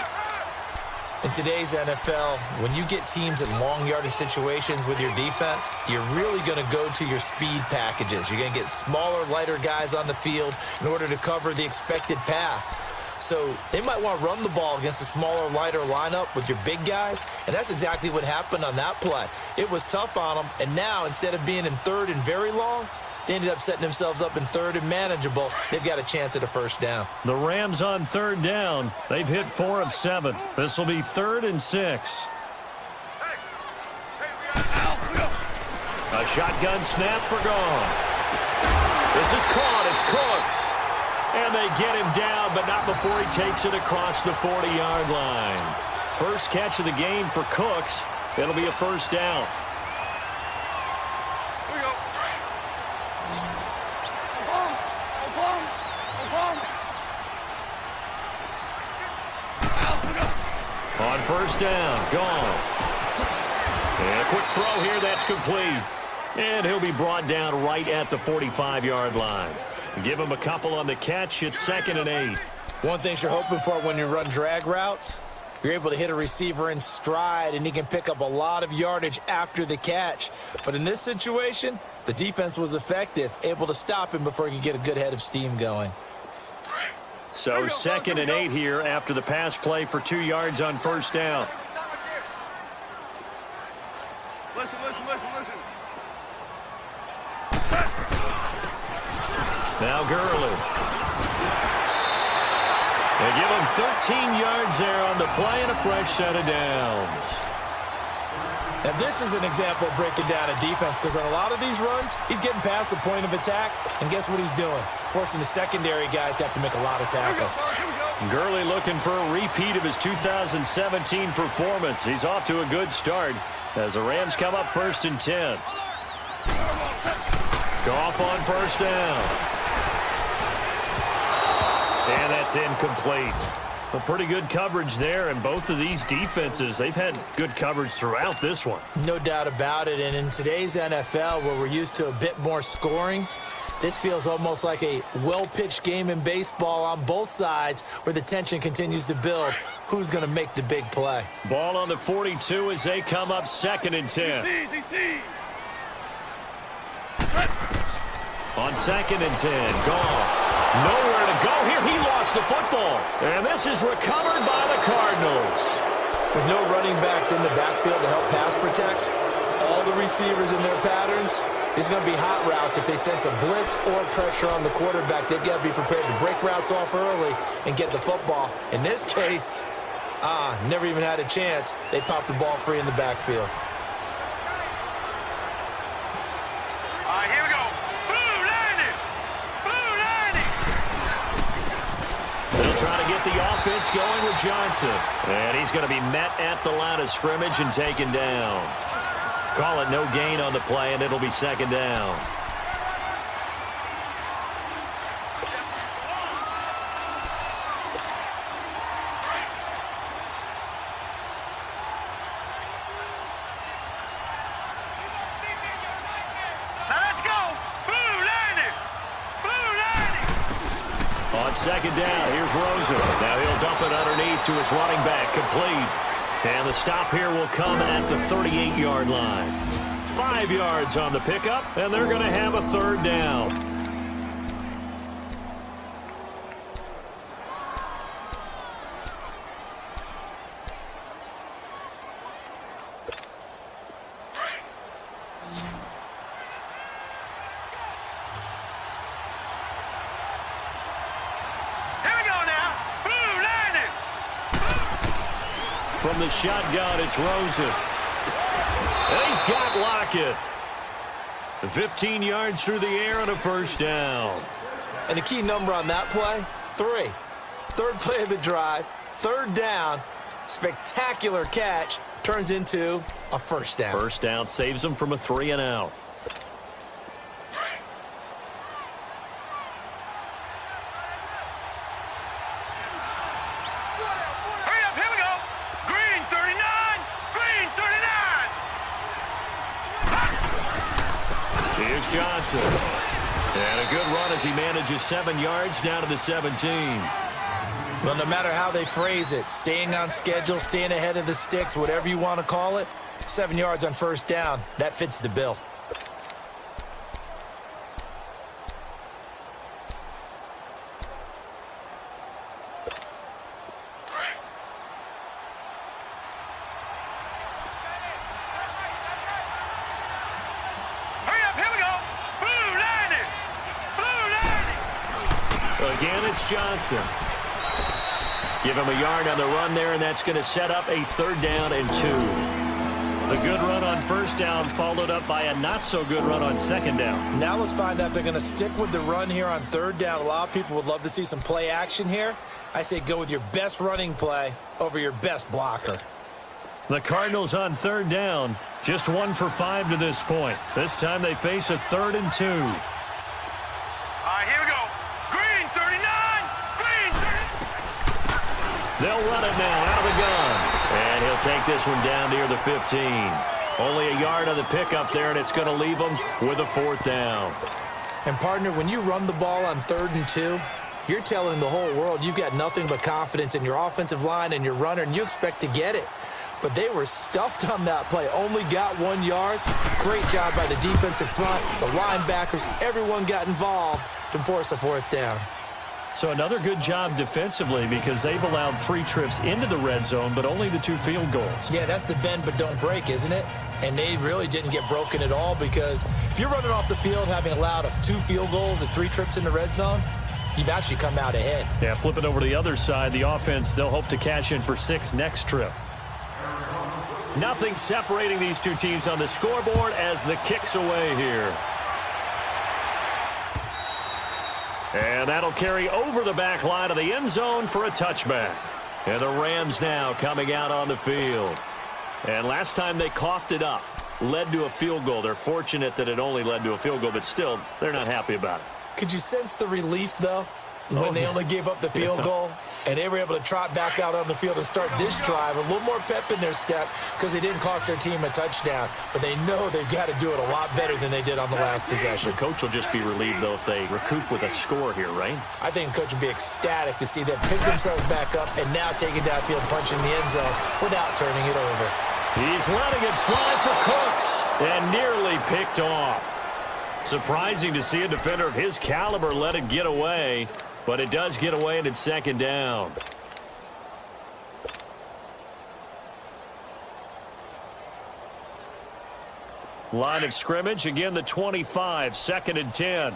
In today's NFL, when you get teams in long yardage situations with your defense, you're really going to go to your speed packages. You're going to get smaller, lighter guys on the field in order to cover the expected pass. So they might want to run the ball against a smaller, lighter lineup with your big guys, and that's exactly what happened on that play. It was tough on them, and now instead of being in third and very long, they ended up setting themselves up in third and manageable. They've got a chance at a first down. The Rams on third down. They've hit 4 of 7. This will be 3rd and 6. A shotgun snap for gone. This is caught. It's Cooks. And they get him down, but not before he takes it across the 40-yard line. First catch of the game for Cooks. It'll be a first down. On first down, gone. And a quick throw here, that's complete. And he'll be brought down right at the 45-yard line. Give him a couple on the catch. It's 2nd and 8. One thing you're hoping for when you run drag routes, you're able to hit a receiver in stride, and he can pick up a lot of yardage after the catch. But in this situation, the defense was effective, able to stop him before he could get a good head of steam going. So 2nd and 8 here after the pass play for 2 yards on first down. Listen. Now Gurley. They give him 13 yards there on the play and a fresh set of downs. Now this is an example of breaking down a defense, because on a lot of these runs, he's getting past the point of attack, and guess what he's doing? Forcing the secondary guys to have to make a lot of tackles. Gurley looking for a repeat of his 2017 performance. He's off to a good start as the Rams come up 1st and 10. Goff on first down. And that's incomplete. A pretty good coverage there, and both of these defenses, they've had good coverage throughout this one. No doubt about it, and in today's NFL, where we're used to a bit more scoring, this feels almost like a well-pitched game in baseball on both sides, where the tension continues to build. Who's going to make the big play? Ball on the 42 as they come up 2nd and 10. On 2nd and 10, gone. Nowhere to go here. He lost the football. And this is recovered by the Cardinals. With no running backs in the backfield to help pass protect, all the receivers in their patterns, it's going to be hot routes if they sense a blitz or pressure on the quarterback. They've got to be prepared to break routes off early and get the football. In this case, never even had a chance. They popped the ball free in the backfield. Here we go. Blue landing. They'll try to get the offense going with Johnson. And he's going to be met at the line of scrimmage and taken down. Call it no gain on the play, and it'll be 2nd down. Let's go. Blue landing. On 2nd down, here's Rosen. Now he'll dump it underneath to his running back, complete. And the stop here will come at the 38-yard line. 5 yards on the pickup, and they're going to have a 3rd down. From the shotgun, it's Rosen. And he's got Lockett. 15 yards through the air and a first down. And the key number on that play, 3. Third play of the drive, 3rd down, spectacular catch, turns into a first down. First down saves them from a 3 and out. Here's Johnson. And a good run as he manages 7 yards down to the 17. Well, no matter how they phrase it, staying on schedule, staying ahead of the sticks, whatever you want to call it, 7 yards on first down, that fits the bill. Again, it's Johnson. Give him a yard on the run there, and that's going to set up a 3rd down and 2. The good run on first down followed up by a not-so-good run on 2nd down. Now let's find out if they're going to stick with the run here on 3rd down. A lot of people would love to see some play action here. I say go with your best running play over your best blocker. The Cardinals on 3rd down, just 1 for 5 to this point. This time they face a 3rd and 2. Here we go. Green 39. Green 30. They'll run it now out of the gun. And he'll take this one down near the 15. Only a yard on the pickup there, and it's going to leave him with a 4th down. And, partner, when you run the ball on 3rd and 2, you're telling the whole world you've got nothing but confidence in your offensive line and your runner, and you expect to get it. But they were stuffed on that play. Only got 1 yard. Great job by the defensive front, the linebackers. Everyone got involved to force a 4th down. So another good job defensively because they've allowed 3 trips into the red zone, but only the 2 field goals. Yeah, that's the bend but don't break, isn't it? And they really didn't get broken at all because if you're running off the field having allowed 2 field goals and 3 trips in the red zone, you've actually come out ahead. Yeah, flip it over to the other side. The offense, they'll hope to cash in for 6 next trip. Nothing separating these 2 teams on the scoreboard as the kick's away here. And that'll carry over the back line of the end zone for a touchback. And the Rams now coming out on the field. And last time they coughed it up, led to a field goal. They're fortunate that it only led to a field goal, but still, they're not happy about it. Could you sense the relief, though, when they only gave up the field goal? And they were able to trot back out on the field and start this drive. A little more pep in their step because they didn't cost their team a touchdown. But they know they've got to do it a lot better than they did on the last possession. The coach will just be relieved, though, if they recoup with a score here, right? I think the coach would be ecstatic to see them pick themselves back up and now take it downfield, punching the end zone without turning it over. He's letting it fly for Cooks and nearly picked off. Surprising to see a defender of his caliber let it get away. But it does get away, and it's 2nd down. Line of scrimmage, again the 25, 2nd and 10.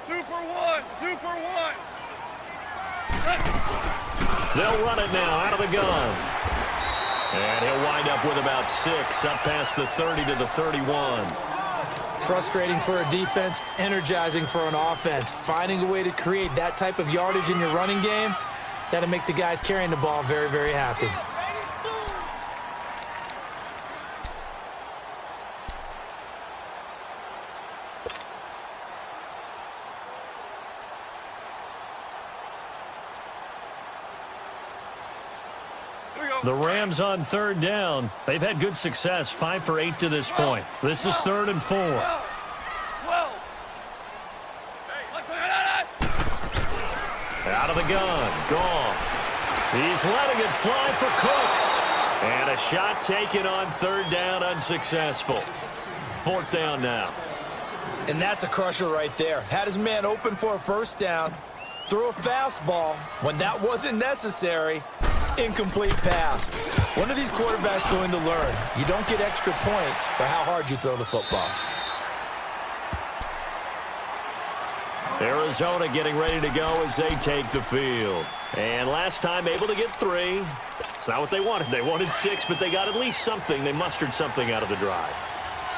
Super 1. Super 1. They'll run it now out of the gun. And he'll wind up with about 6, up past the 30 to the 31. Frustrating for a defense, energizing for an offense. Finding a way to create that type of yardage in your running game, that'll make the guys carrying the ball very, very happy. The Rams on 3rd down. They've had good success, 5 for 8 to this point. This is 3rd and 4. Out of the gun. Gone. He's letting it fly for Cooks. And a shot taken on 3rd down, unsuccessful. 4th down now. And that's a crusher right there. Had his man open for a 1st down. Threw a fastball when that wasn't necessary. Incomplete pass. When are these quarterbacks going to learn? You don't get extra points for how hard you throw the football. Arizona getting ready to go as they take the field. And last time able to get 3. It's not what they wanted. They wanted 6, but they got at least something. They mustered something out of the drive.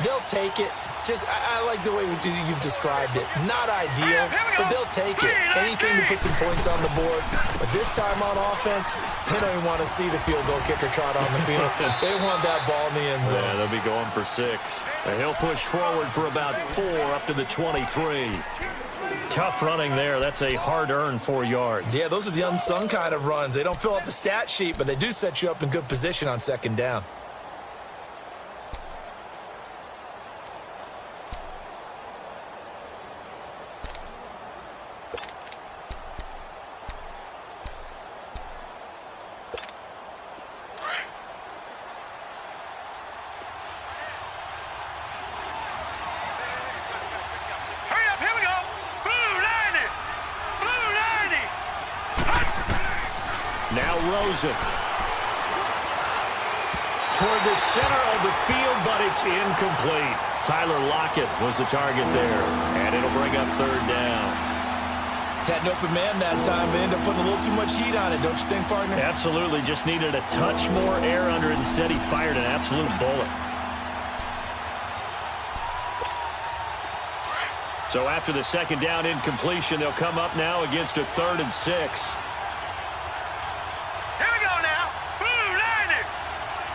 They'll take it. I like the way you've described it. Not ideal, but they'll take it. Anything to put some points on the board. But this time on offense, they don't even want to see the field goal kicker trot on the field. They want that ball in the end zone. Yeah, they'll be going for 6. And he'll push forward for about 4 up to the 23. Tough running there. That's a hard-earned 4 yards. Yeah, those are the unsung kind of runs. They don't fill up the stat sheet, but they do set you up in good position on 2nd down. Rosen. Toward the center of the field, but it's incomplete. Tyler Lockett was the target there, and it'll bring up third down. Had an open man that time, but ended up putting a little too much heat on it, don't you think, partner? Absolutely. Just needed a touch more air under it. Instead, he fired an absolute bullet. So after the second down incompletion, they'll come up now against a 3rd and 6. Here we go now. Blue 90.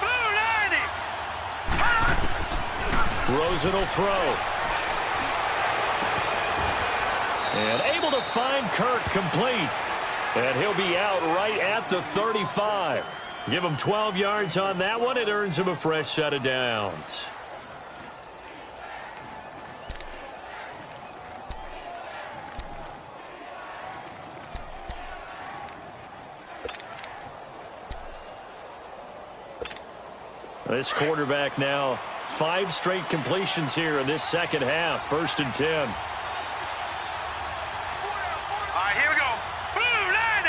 Blue 90. Rosen will throw. And able to find Kirk complete. And he'll be out right at the 35. Give him 12 yards on that one. It earns him a fresh set of downs. This quarterback now 5 straight completions here in this second half. 1st and 10. All right, here we go. Blue 90.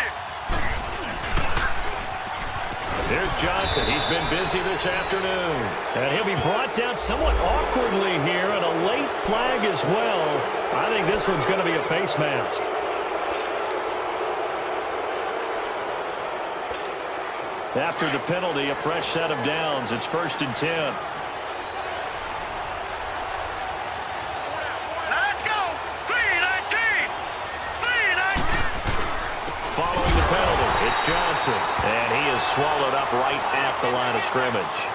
There's Johnson. He's been busy this afternoon. And he'll be brought down somewhat awkwardly here, and a late flag as well. I think this one's going to be a face mask. After the penalty, a fresh set of downs. It's 1st and 10. Now let's go. 319. 319. Following the penalty, it's Johnson. And he is swallowed up right at the line of scrimmage.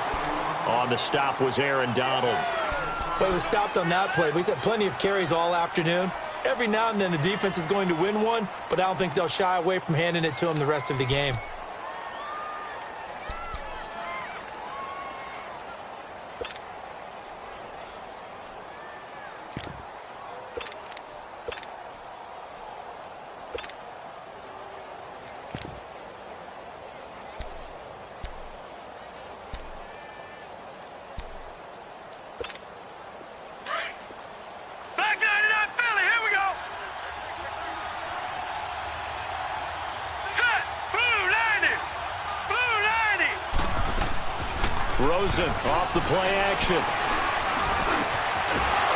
On the stop was Aaron Donald. But he was stopped on that play. He's had plenty of carries all afternoon. Every now and then the defense is going to win one, but I don't think they'll shy away from handing it to him the rest of the game. Rosen off the play action.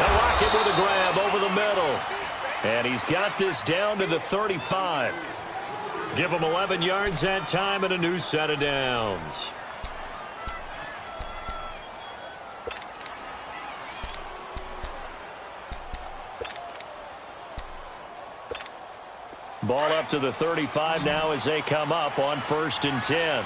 And Lockett with a grab over the middle. And he's got this down to the 35. Give him 11 yards that time and a new set of downs. Ball up to the 35 now as they come up on 1st and 10.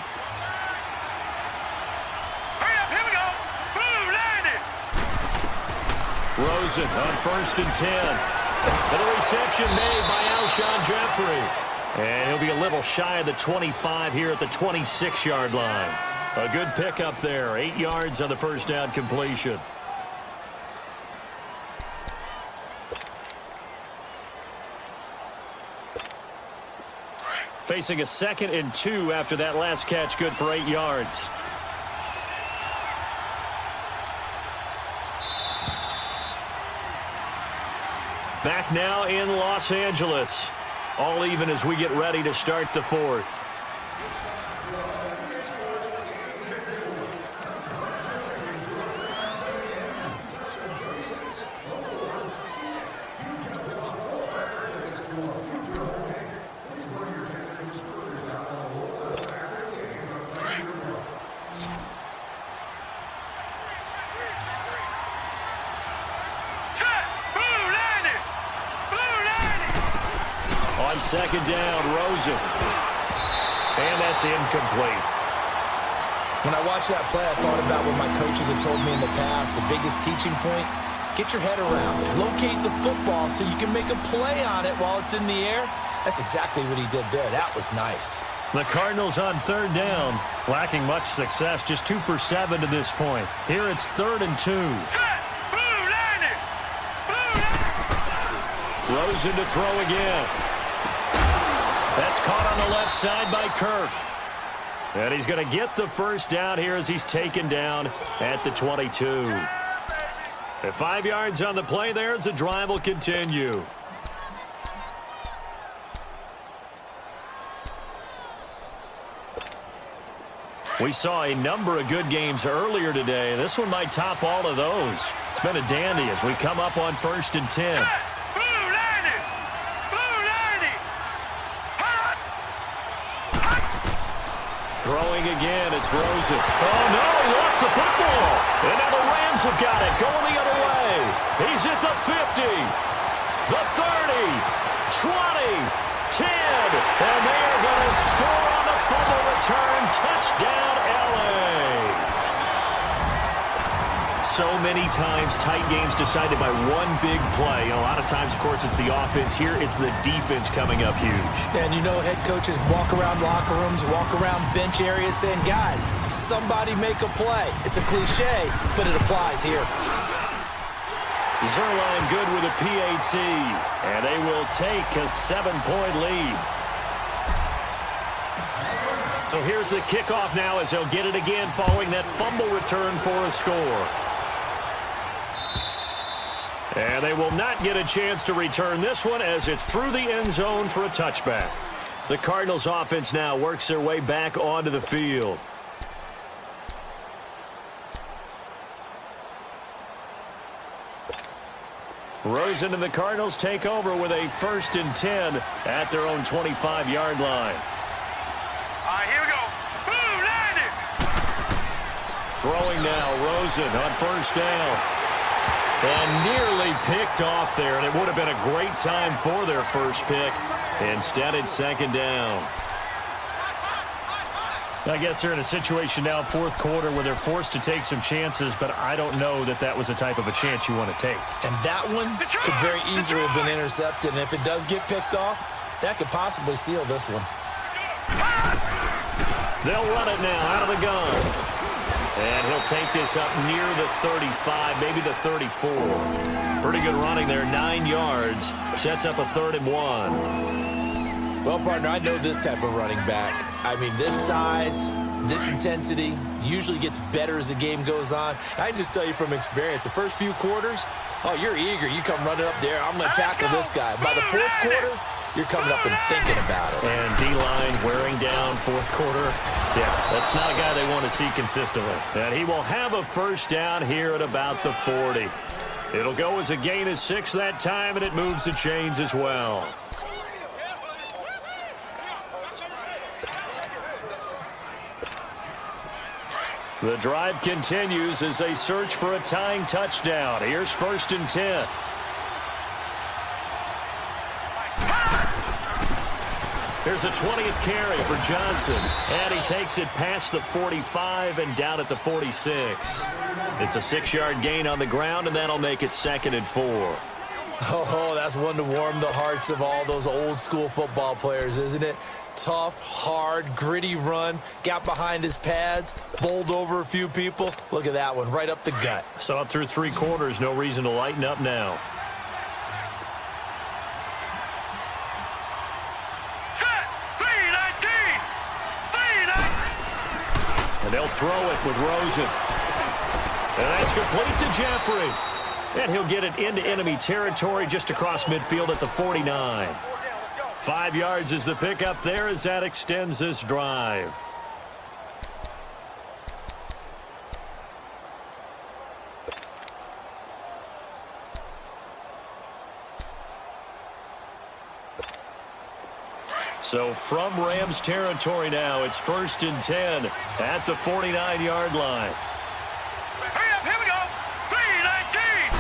Rosen on 1st and 10. And a reception made by Alshon Jeffrey. And he'll be a little shy of the 25 here at the 26-yard line. A good pickup there. 8 yards on the first down completion. Facing a 2nd and 2 after that last catch, good for 8 yards. Back now in Los Angeles. All even as we get ready to start the 4th. On 2nd down, Rosen. And that's incomplete. When I watched that play, I thought about what my coaches had told me in the past. The biggest teaching point, get your head around it. Locate the football so you can make a play on it while it's in the air. That's exactly what he did there. That was nice. The Cardinals on 3rd down, lacking much success, just 2 for 7 to this point. Here it's 3rd and 2. Rosen to throw again. That's caught on the left side by Kirk. And he's going to get the first down here as he's taken down at the 22. At 5 yards on the play there as the drive will continue. We saw a number of good games earlier today. This one might top all of those. It's been a dandy as we come up on 1st and 10. Throwing again, it's Rosen. Oh, no, he lost the football. And now the Rams have got it, going the other way. He's at the 50, the 30, 20, 10. And they are going to score on the fumble return. Touchdown, L.A. So many times, tight games decided by one big play. A lot of times, of course, it's the offense. Here, it's the defense coming up huge. And you know head coaches walk around locker rooms, walk around bench areas saying, guys, somebody make a play. It's a cliche, but it applies here. Zerline good with a PAT, and they will take a 7-point lead. So here's the kickoff now as they'll get it again following that fumble return for a score. And they will not get a chance to return this one as it's through the end zone for a touchback. The Cardinals offense now works their way back onto the field. Rosen and the Cardinals take over with a 1st and 10 at their own 25-yard line. All right, here we go. Boom, landed. Throwing now, Rosen on 1st down. And nearly picked off there, and it would have been a great time for their first pick. Instead, it's 2nd down. I guess they're in a situation now, 4th quarter, where they're forced to take some chances, but I don't know that that was the type of a chance you want to take. And that one could very easily have been intercepted, and if it does get picked off, that could possibly seal this one. They'll run it now out of the gun. And he'll take this up near the 35, maybe the 34. Pretty good running there, 9 yards. Sets up a 3rd and 1. Well, partner, I know this type of running back. I mean, this size, this intensity usually gets better as the game goes on. I can just tell you from experience, the first few quarters, oh, you're eager. You come running up there, I'm going to tackle this guy. By the 4th quarter, you're coming up and thinking about it. And D-line wearing down 4th quarter. Yeah, that's not a guy they want to see consistently. And he will have a 1st down here at about the 40. It'll go as a gain of 6 that time, and it moves the chains as well. The drive continues as they search for a tying touchdown. Here's 1st and 10. Here's a 20th carry for Johnson. And he takes it past the 45 and down at the 46. It's a 6-yard gain on the ground, and that'll make it 2nd and 4. Oh, that's one to warm the hearts of all those old-school football players, isn't it? Tough, hard, gritty run. Got behind his pads, bowled over a few people. Look at that one, right up the gut. So up through 3 quarters, no reason to lighten up now. And they'll throw it with Rosen. And that's complete to Jeffrey. And he'll get it into enemy territory just across midfield at the 49. 5 yards is the pickup there as that extends this drive. So from Rams territory now, it's 1st and 10 at the 49-yard line. Hurry up, here we go. 3-19.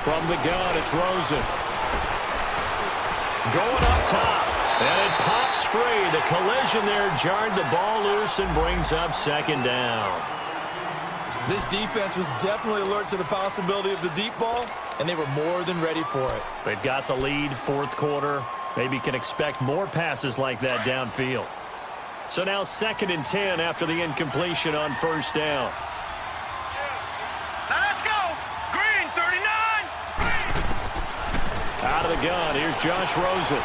From the gun, it's Rosen. Going up top, and it pops free. The collision there jarred the ball loose and brings up 2nd down. This defense was definitely alert to the possibility of the deep ball, and they were more than ready for it. They've got the lead, 4th quarter. Maybe can expect more passes like that downfield. So now 2nd and 10 after the incompletion on 1st down. Now let's go. Green, 39. Out of the gun, here's Josh Rosen.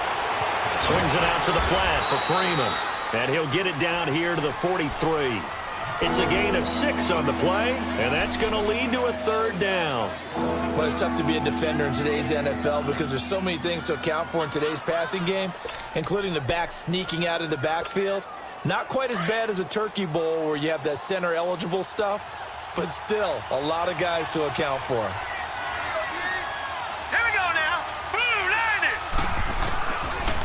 Swings it out to the flat for Freeman. And he'll get it down here to the 43. It's a gain of 6 on the play, and that's going to lead to a 3rd down. Well, it's tough to be a defender in today's NFL because there's so many things to account for in today's passing game, including the back sneaking out of the backfield. Not quite as bad as a turkey bowl where you have that center-eligible stuff, but still a lot of guys to account for. Here we go now. Blue,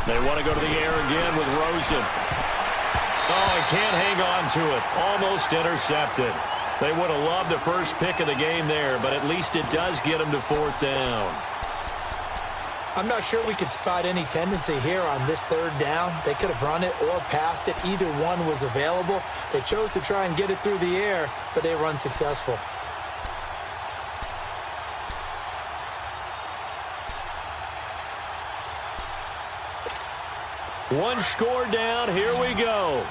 90. They want to go to the air again with Rosen. Oh, he can't hang on to it. Almost intercepted. They would have loved the first pick of the game there, but at least it does get them to fourth down. I'm not sure we could spot any tendency here on this third down. They could have run it or passed it. Either one was available. They chose to try and get it through the air, but they were unsuccessful. One score down. Here we go.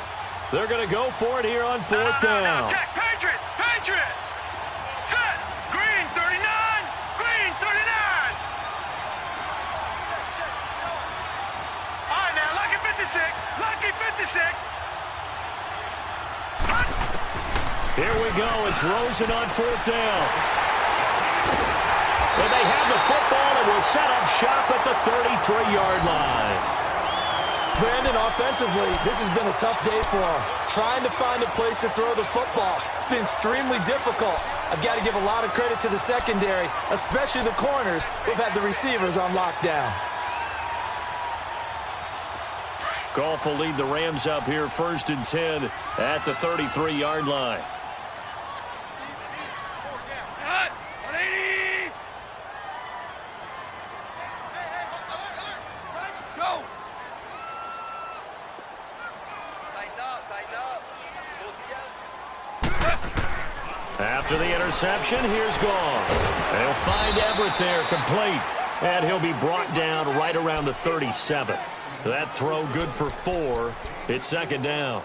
They're going to go for it here on fourth down. Check. Patriot. Patriot. Set. Green, 39. Green, 39. All right, now, lucky 56. Lucky 56. Here we go. It's Rosen on fourth down. And they have the football and will set up shop at the 33-yard line. Brandon, offensively, this has been a tough day for him. Trying to find a place to throw the football. It's been extremely difficult. I've got to give a lot of credit to the secondary, especially the corners who've had the receivers on lockdown. Goff will lead the Rams up here 1st and 10 at the 33-yard line. Cut. 180. Go. After the interception, here's Goff. They'll find Everett there, complete. And he'll be brought down right around the 37. That throw good for 4. It's second down.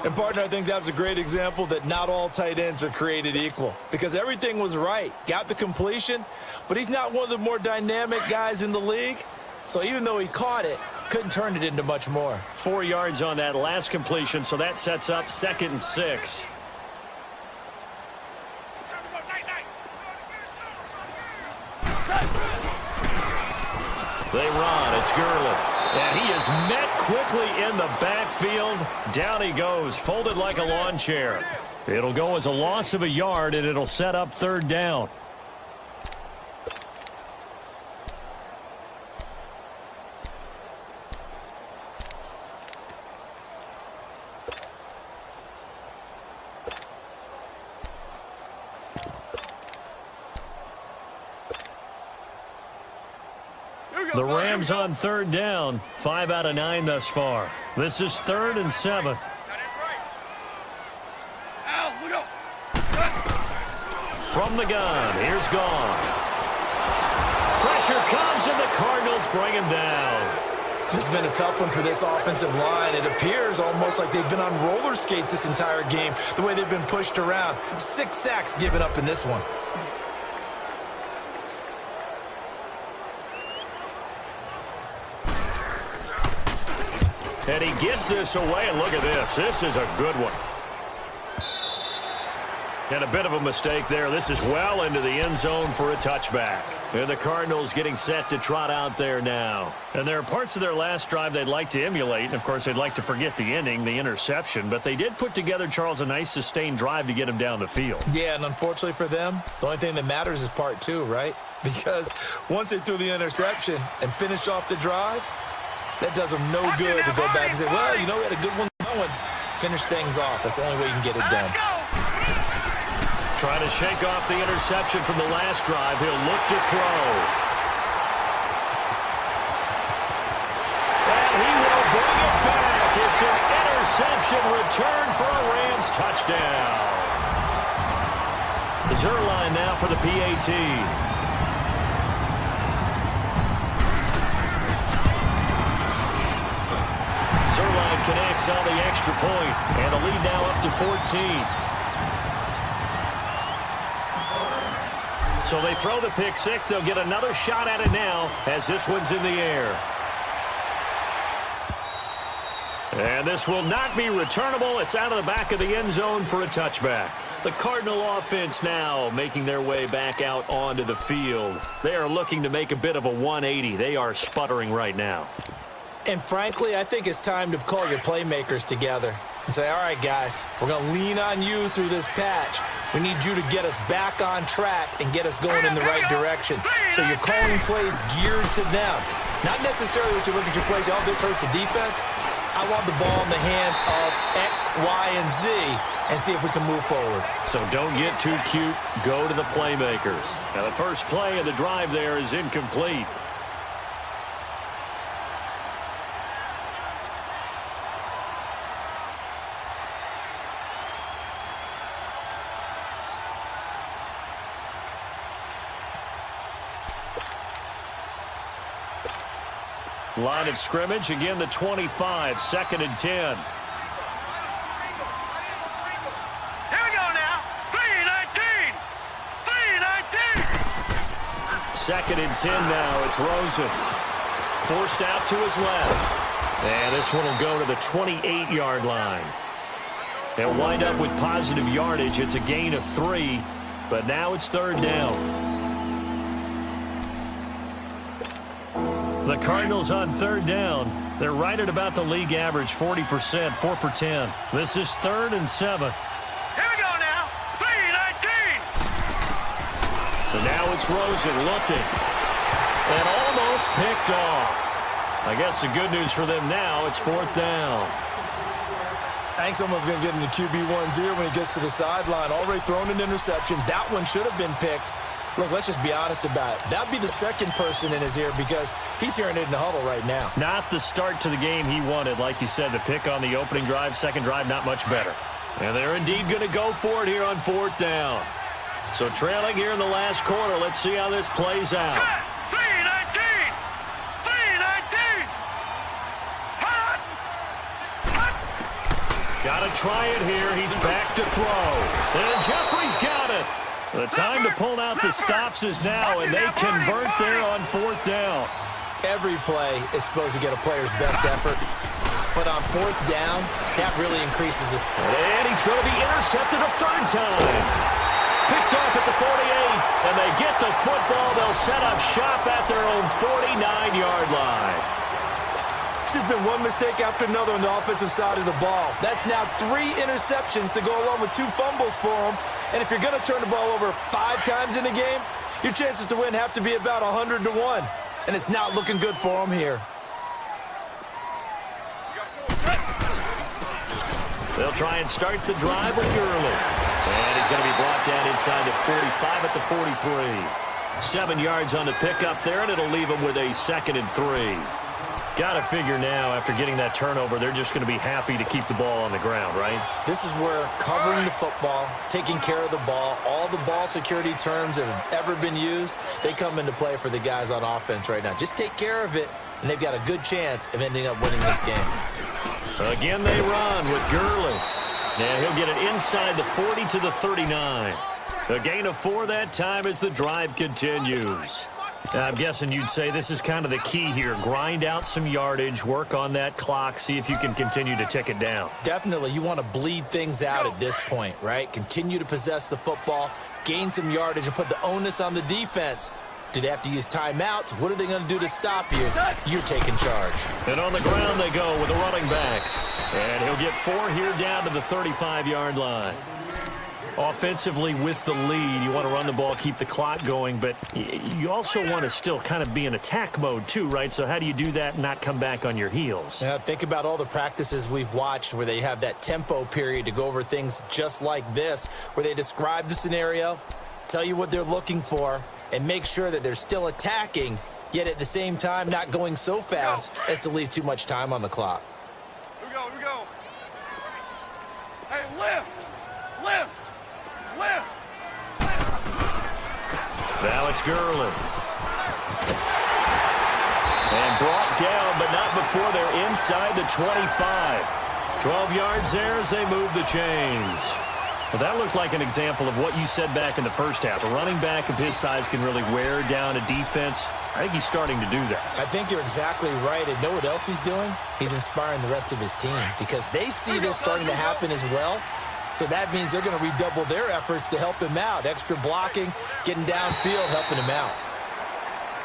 And, partner, I think that was a great example that not all tight ends are created equal because everything was right. Got the completion, but he's not one of the more dynamic guys in the league. So even though he caught it, couldn't turn it into much more. 4 yards on that last completion, so that sets up 2nd and 6. They run. It's Gurley. And he is met quickly in the backfield. Down he goes, folded like a lawn chair. It'll go as a loss of a yard, and it'll set up third down. The Rams on third down, 5 out of 9 thus far. This is 3rd and 7. From the gun, here's Goff. Pressure comes, and the Cardinals bring him down. This has been a tough one for this offensive line. It appears almost like they've been on roller skates this entire game, the way they've been pushed around. 6 sacks given up in this one. And he gets this away, and look at this. This is a good one. And a bit of a mistake there. This is well into the end zone for a touchback. And the Cardinals getting set to trot out there now. And there are parts of their last drive they'd like to emulate. And, of course, they'd like to forget the ending, the interception. But they did put together, Charles, a nice sustained drive to get him down the field. Yeah, and unfortunately for them, the only thing that matters is part 2, right? Because once they threw the interception and finished off the drive, that does them no good to go back and say, well, you know, we had a good one going. Finish things off. That's the only way you can get it done. Trying to shake off the interception from the last drive. He'll look to throw. And he will bring it back. It's an interception return for a Rams touchdown. Zerline now for the PAT. Zerline connects on the extra point, and a lead now up to 14. So they throw the pick six. They'll get another shot at it now as this one's in the air. And this will not be returnable. It's out of the back of the end zone for a touchback. The Cardinal offense now making their way back out onto the field. They are looking to make a bit of a 180. They are sputtering right now. And frankly, I think it's time to call your playmakers together. and say, all right, guys, we're going to lean on you through this patch. We need you to get us back on track and get us going in the right direction. So you're calling plays geared to them. Not necessarily what you look at your plays, oh, this hurts the defense. I want the ball in the hands of X, Y, and Z and see if we can move forward. So don't get too cute. Go to the playmakers. Now, the first play of the drive there is incomplete. Line of scrimmage, again the 25, 2nd and 10. Here we go now. 3-19. 3-19. 2nd and 10 now. It's Rosen. Forced out to his left. And this one will go to the 28-yard line. They'll wind up with positive yardage. It's a gain of 3, but now it's 3rd down. The Cardinals on 3rd down. They're right at about the league average, 40%, 4 for 10. This is 3rd and 7. Here we go now. 3-19. And now it's Rosen looking. And almost picked off. I guess the good news for them now, it's 4th down. I think someone's going to get into QB1's ear when he gets to the sideline. Already thrown an interception. That one should have been picked. Look, let's just be honest about it. That'd be the second person in his ear because he's hearing it in the huddle right now. Not the start to the game he wanted. Like you said, the pick on the opening drive, second drive, not much better. And they're indeed going to go for it here on 4th down. So trailing here in the last quarter. Let's see how this plays out. 3-19. 3-19. Hot. Got to try it here. He's back to throw. And Jeffrey's got it. The time to pull out the stops is now, and they convert there on 4th down. Every play is supposed to get a player's best effort, but on 4th down, that really increases this. And he's going to be intercepted a 3rd time. Picked off at the 48, and they get the football. They'll set up shop at their own 49-yard line. It's just been one mistake after another on the offensive side of the ball. That's now 3 interceptions to go along with 2 fumbles for him. And if you're going to turn the ball over 5 times in a game, your chances to win have to be about 100 to 1. And it's not looking good for him here. They'll try and start the drive with Gurley. And he's going to be brought down inside the 45 at the 43. 7 yards on the pickup there, and it'll leave him with a 2nd and 3. Got to figure now, after getting that turnover, they're just going to be happy to keep the ball on the ground, right? This is where covering the football, taking care of the ball, all the ball security terms that have ever been used, they come into play for the guys on offense right now. Just take care of it, and they've got a good chance of ending up winning this game. Again, they run with Gurley. And he'll get it inside the 40 to the 39. A gain of 4 that time as the drive continues. I'm guessing you'd say this is kind of the key here. Grind out some yardage, work on that clock, see if you can continue to tick it down. Definitely. You want to bleed things out at this point, right? Continue to possess the football, gain some yardage, and put the onus on the defense. Do they have to use timeouts? What are they going to do to stop you? You're taking charge. And on the ground they go with a running back. And he'll get 4 here down to the 35-yard line. Offensively with the lead, you want to run the ball, keep the clock going, but you also want to still kind of be in attack mode too, right? So how do you do that and not come back on your heels? Now, think about all the practices we've watched where they have that tempo period to go over things just like this, where they describe the scenario, tell you what they're looking for, and make sure that they're still attacking, yet at the same time not going so fast as to leave too much time on the clock. Here we go. Here we go. Hey, lift. Lift. Lift. Now it's Gurley. And brought down, but not before they're inside the 25. 12 yards there as they move the chains. Well, that looked like an example of what you said back in the first half. A running back of his size can really wear down a defense. I think he's starting to do that. I think you're exactly right. And know what else he's doing? He's inspiring the rest of his team because they see this starting to happen as well. So that means they're going to redouble their efforts to help him out. Extra blocking, getting downfield, helping him out.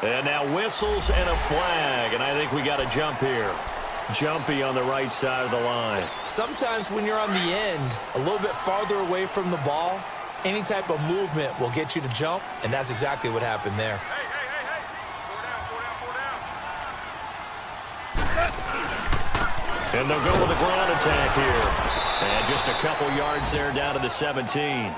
And now whistles and a flag, and I think we got a jump here. jumpy on the right side of the line. Sometimes when you're on the end, a little bit farther away from the ball, any type of movement will get you to jump, and that's exactly what happened there. Hey. And they'll go with a ground attack here. And just a couple yards there down to the 17.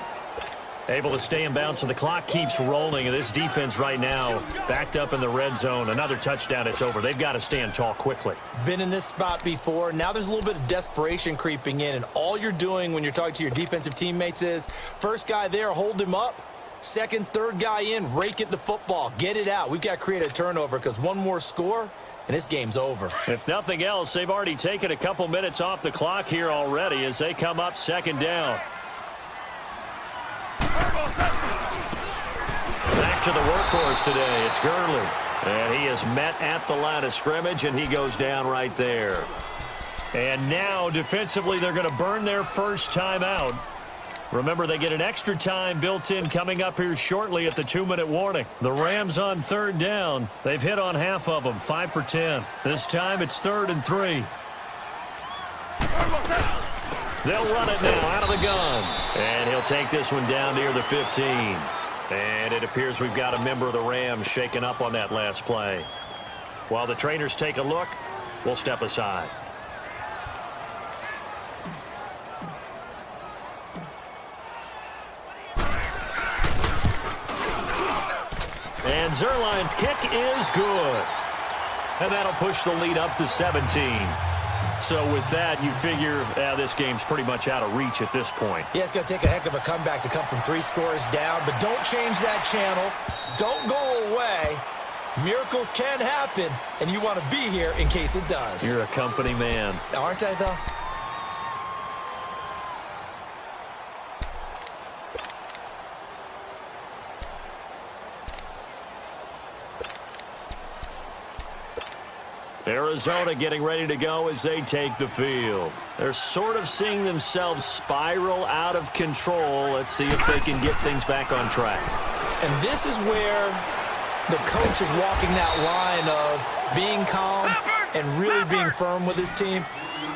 Able to stay in bounds, so the clock keeps rolling. And this defense right now backed up in the red zone. Another touchdown, it's over. They've got to stand tall quickly. Been in this spot before. Now there's a little bit of desperation creeping in. And all you're doing when you're talking to your defensive teammates is, first guy there, hold him up. Second, third guy in, rake at the football. Get it out. We've got to create a turnover because one more score, and this game's over. If nothing else, they've already taken a couple minutes off the clock here already as they come up second down. Back to the workhorse today. It's Gurley. And he is met at the line of scrimmage, and he goes down right there. And now, defensively, they're going to burn their first time out. Remember, they get an extra time built in coming up here shortly at the 2-minute warning. The Rams on third down. They've hit on half of them, 5 for 10. This time it's 3rd and 3. They'll run it now out of the gun. And he'll take this one down near the 15. And it appears we've got a member of the Rams shaken up on that last play. While the trainers take a look, we'll step aside. And Zerline's kick is good. And that'll push the lead up to 17. So with that, you figure this game's pretty much out of reach at this point. Yeah, it's going to take a heck of a comeback to come from 3 scores down. But don't change that channel. Don't go away. Miracles can happen, and you want to be here in case it does. You're a company man. Aren't I, though? Arizona getting ready to go as they take the field. They're sort of seeing themselves spiral out of control. Let's see if they can get things back on track. And this is where the coach is walking that line of being calm and really being firm with his team.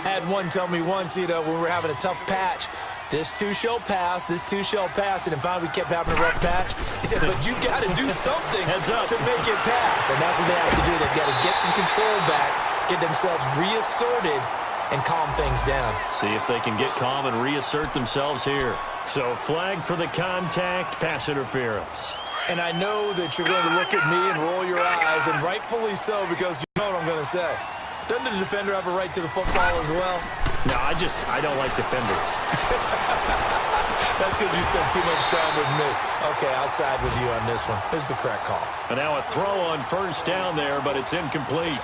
I had one tell me once, when we were having a tough patch, this too shall pass, this too shall pass, and then finally we kept having a rough patch. He said, but you got to do something to make it pass, and that's what they have to do. They've got to get some control back, get themselves reasserted, and calm things down. See if they can get calm and reassert themselves here. So flag for the contact, pass interference. And I know that you're going to look at me and roll your eyes, and rightfully so, because you know what I'm going to say. Doesn't the defender have a right to the football as well? No, I don't like defenders. That's because you spent too much time with me. Okay, I'll side with you on this one. Here's the correct call. And now a throw on first down there, but it's incomplete.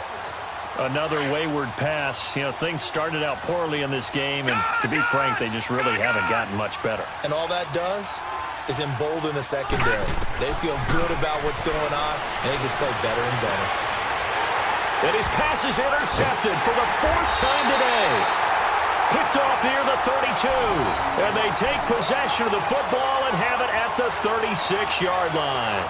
Another wayward pass. Things started out poorly in this game, and to be frank, they just really haven't gotten much better. And all that does is embolden the secondary. They feel good about what's going on, and they just play better and better. And his pass is intercepted for the 4th time today. Picked off near the 32. And they take possession of the football and have it at the 36-yard line.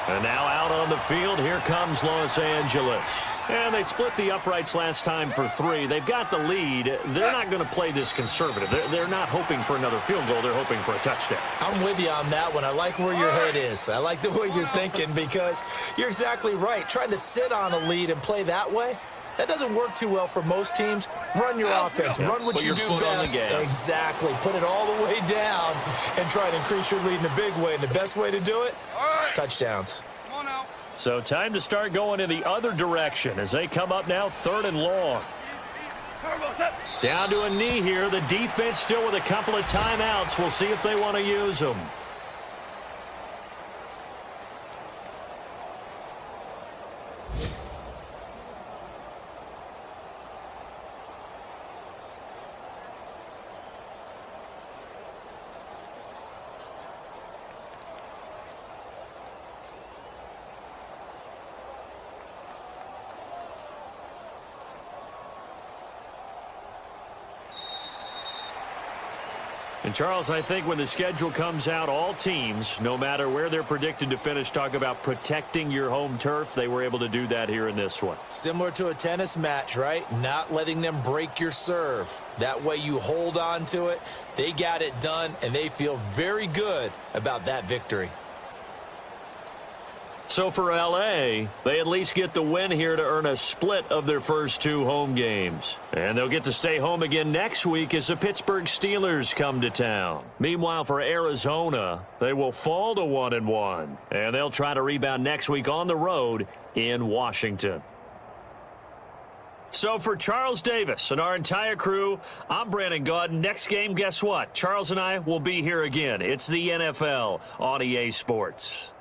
And now out on the field, here comes Los Angeles. And they split the uprights last time for 3. They've got the lead. They're not going to play this conservative. They're not hoping for another field goal. They're hoping for a touchdown. I'm with you on that one. I like where your head is. I like the way you're thinking because you're exactly right. Trying to sit on a lead and play that way, that doesn't work too well for most teams. Run your offense. Run what you do best. Exactly. Put it all the way down and try to increase your lead in a big way. And the best way to do it, touchdowns. So time to start going in the other direction as they come up now 3rd and long. Down to a knee here. The defense still with a couple of timeouts. We'll see if they want to use them. And, Charles, I think when the schedule comes out, all teams, no matter where they're predicted to finish, talk about protecting your home turf. They were able to do that here in this one. Similar to a tennis match, right? Not letting them break your serve. That way you hold on to it. They got it done, and they feel very good about that victory. So for L.A., they at least get the win here to earn a split of their first 2 home games. And they'll get to stay home again next week as the Pittsburgh Steelers come to town. Meanwhile, for Arizona, they will fall to 1-1. And they'll try to rebound next week on the road in Washington. So for Charles Davis and our entire crew, I'm Brandon Gaudin. Next game, guess what? Charles and I will be here again. It's the NFL on EA Sports.